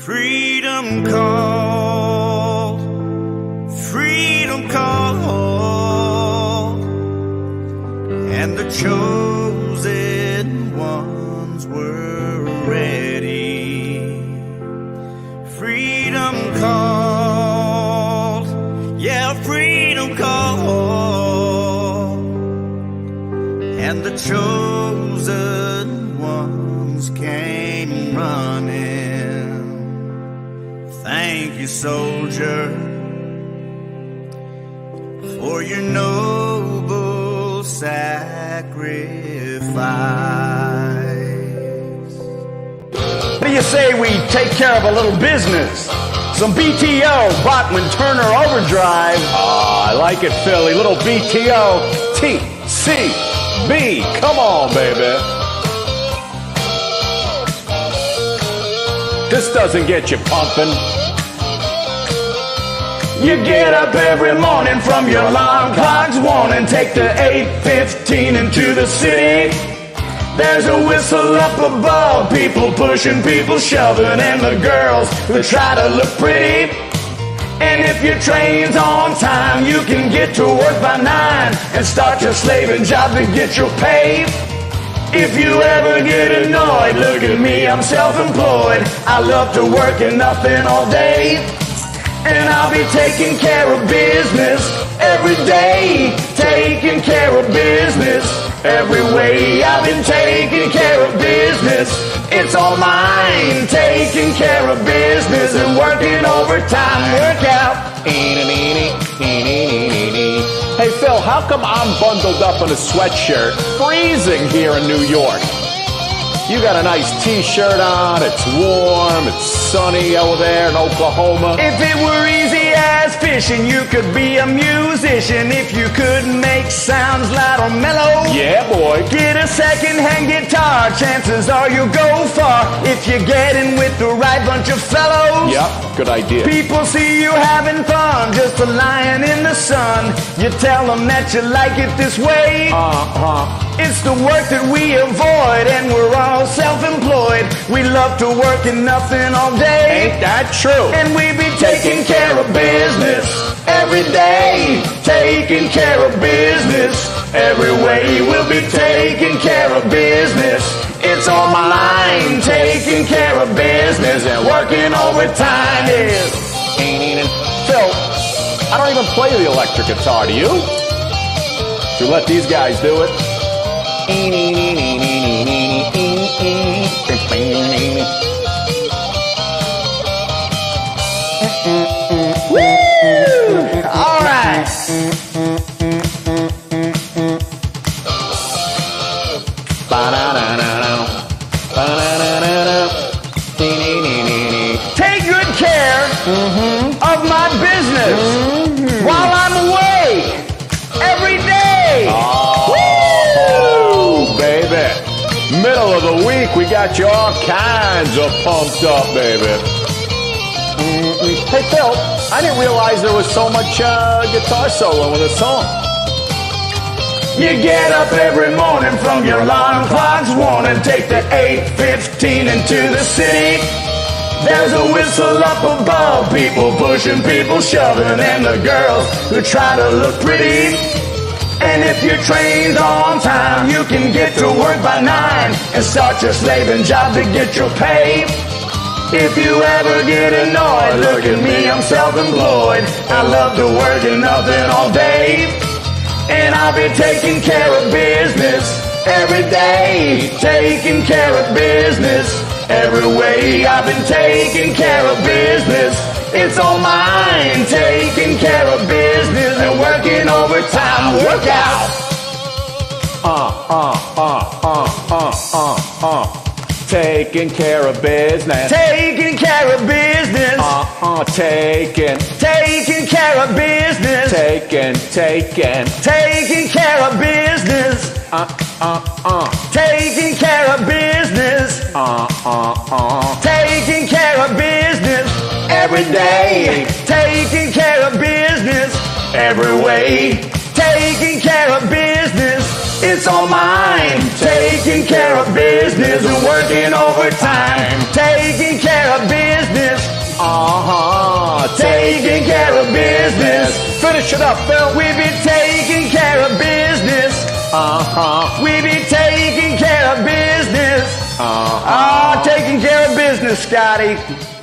Freedom called, freedom called, and the chosen ones were ready. Freedom called, yeah, freedom called, and the chosen ones came running. Thank you, soldier, for your noble sacrifice. What do you say we take care of a little business? Some BTO, Bachman Turner Overdrive. I like it, Philly. Little BTO, TCB. Come on, baby. This doesn't get you pumping. You get up every morning from your alarm clock's warning, take the 8:15 into the city. There's a whistle up above, people pushing, people shoving, and the girls who try to look pretty. And if your train's on time, you can get to work by 9 and start your slaving job to get your pay. If you ever get annoyed, look at me, I'm self-employed. I love to work and nothing all day. And I'll be taking care of business every day, taking care of business every way. I've been taking care of business, it's all mine. Taking care of business and working overtime, work out. Hey, Phil, how come I'm bundled up in a sweatshirt, freezing here in New York? You got a nice t-shirt on, it's warm, it's sunny over there in Oklahoma. If it were easy as fishing, you could be a musician. If you could make sounds loud or mellow, yeah, boy. Get a second-hand guitar, chances are you'll go far if you get in with the right bunch of fellows. Yep, good idea. People see you having fun, just a lying in the sun. You tell them that you like it this way. It's the work that we avoid, and we're all self-employed. We love to work and nothing all day. Ain't that true? And we be taking care of business every day. Taking care of business every way. We'll be taking care of business. It's all mine. Taking care of business and working overtime is. Phil, I don't even play the electric guitar, do you? So let these guys do it. Woo! All right. Take good care of my business while I'm away every day. Oh, baby. Middle of the week, we got you all kinds of pumped up, baby. Hey, Phil, I didn't realize there was so much guitar solo in the song. You get up every morning from your alarm clock's warning, take the 8:15 into the city. There's a whistle up above, people pushing, people shoving, and the girls who try to look pretty. And if your train's on time, you can get to work by 9 and start your slaving job to get your pay. If you ever get annoyed, look at me, I'm self-employed. I love to work and nothing all day. And I'll be taking care of business every day. Taking care of business every way. I've been taking care of business, it's all mine. Taking care of business and working overtime, work out. Taking care of business. Taking care of business. Taking care of business. Taking care of business. Taking care of business. Taking care of business every day. Taking care of business every way. Taking care of business, it's all mine. Taking care of business, working overtime. Taking care of business, taking care of business. Finish it up, Phil. We be taking care of business. We be taking care of business. Taking care of business, Scotty.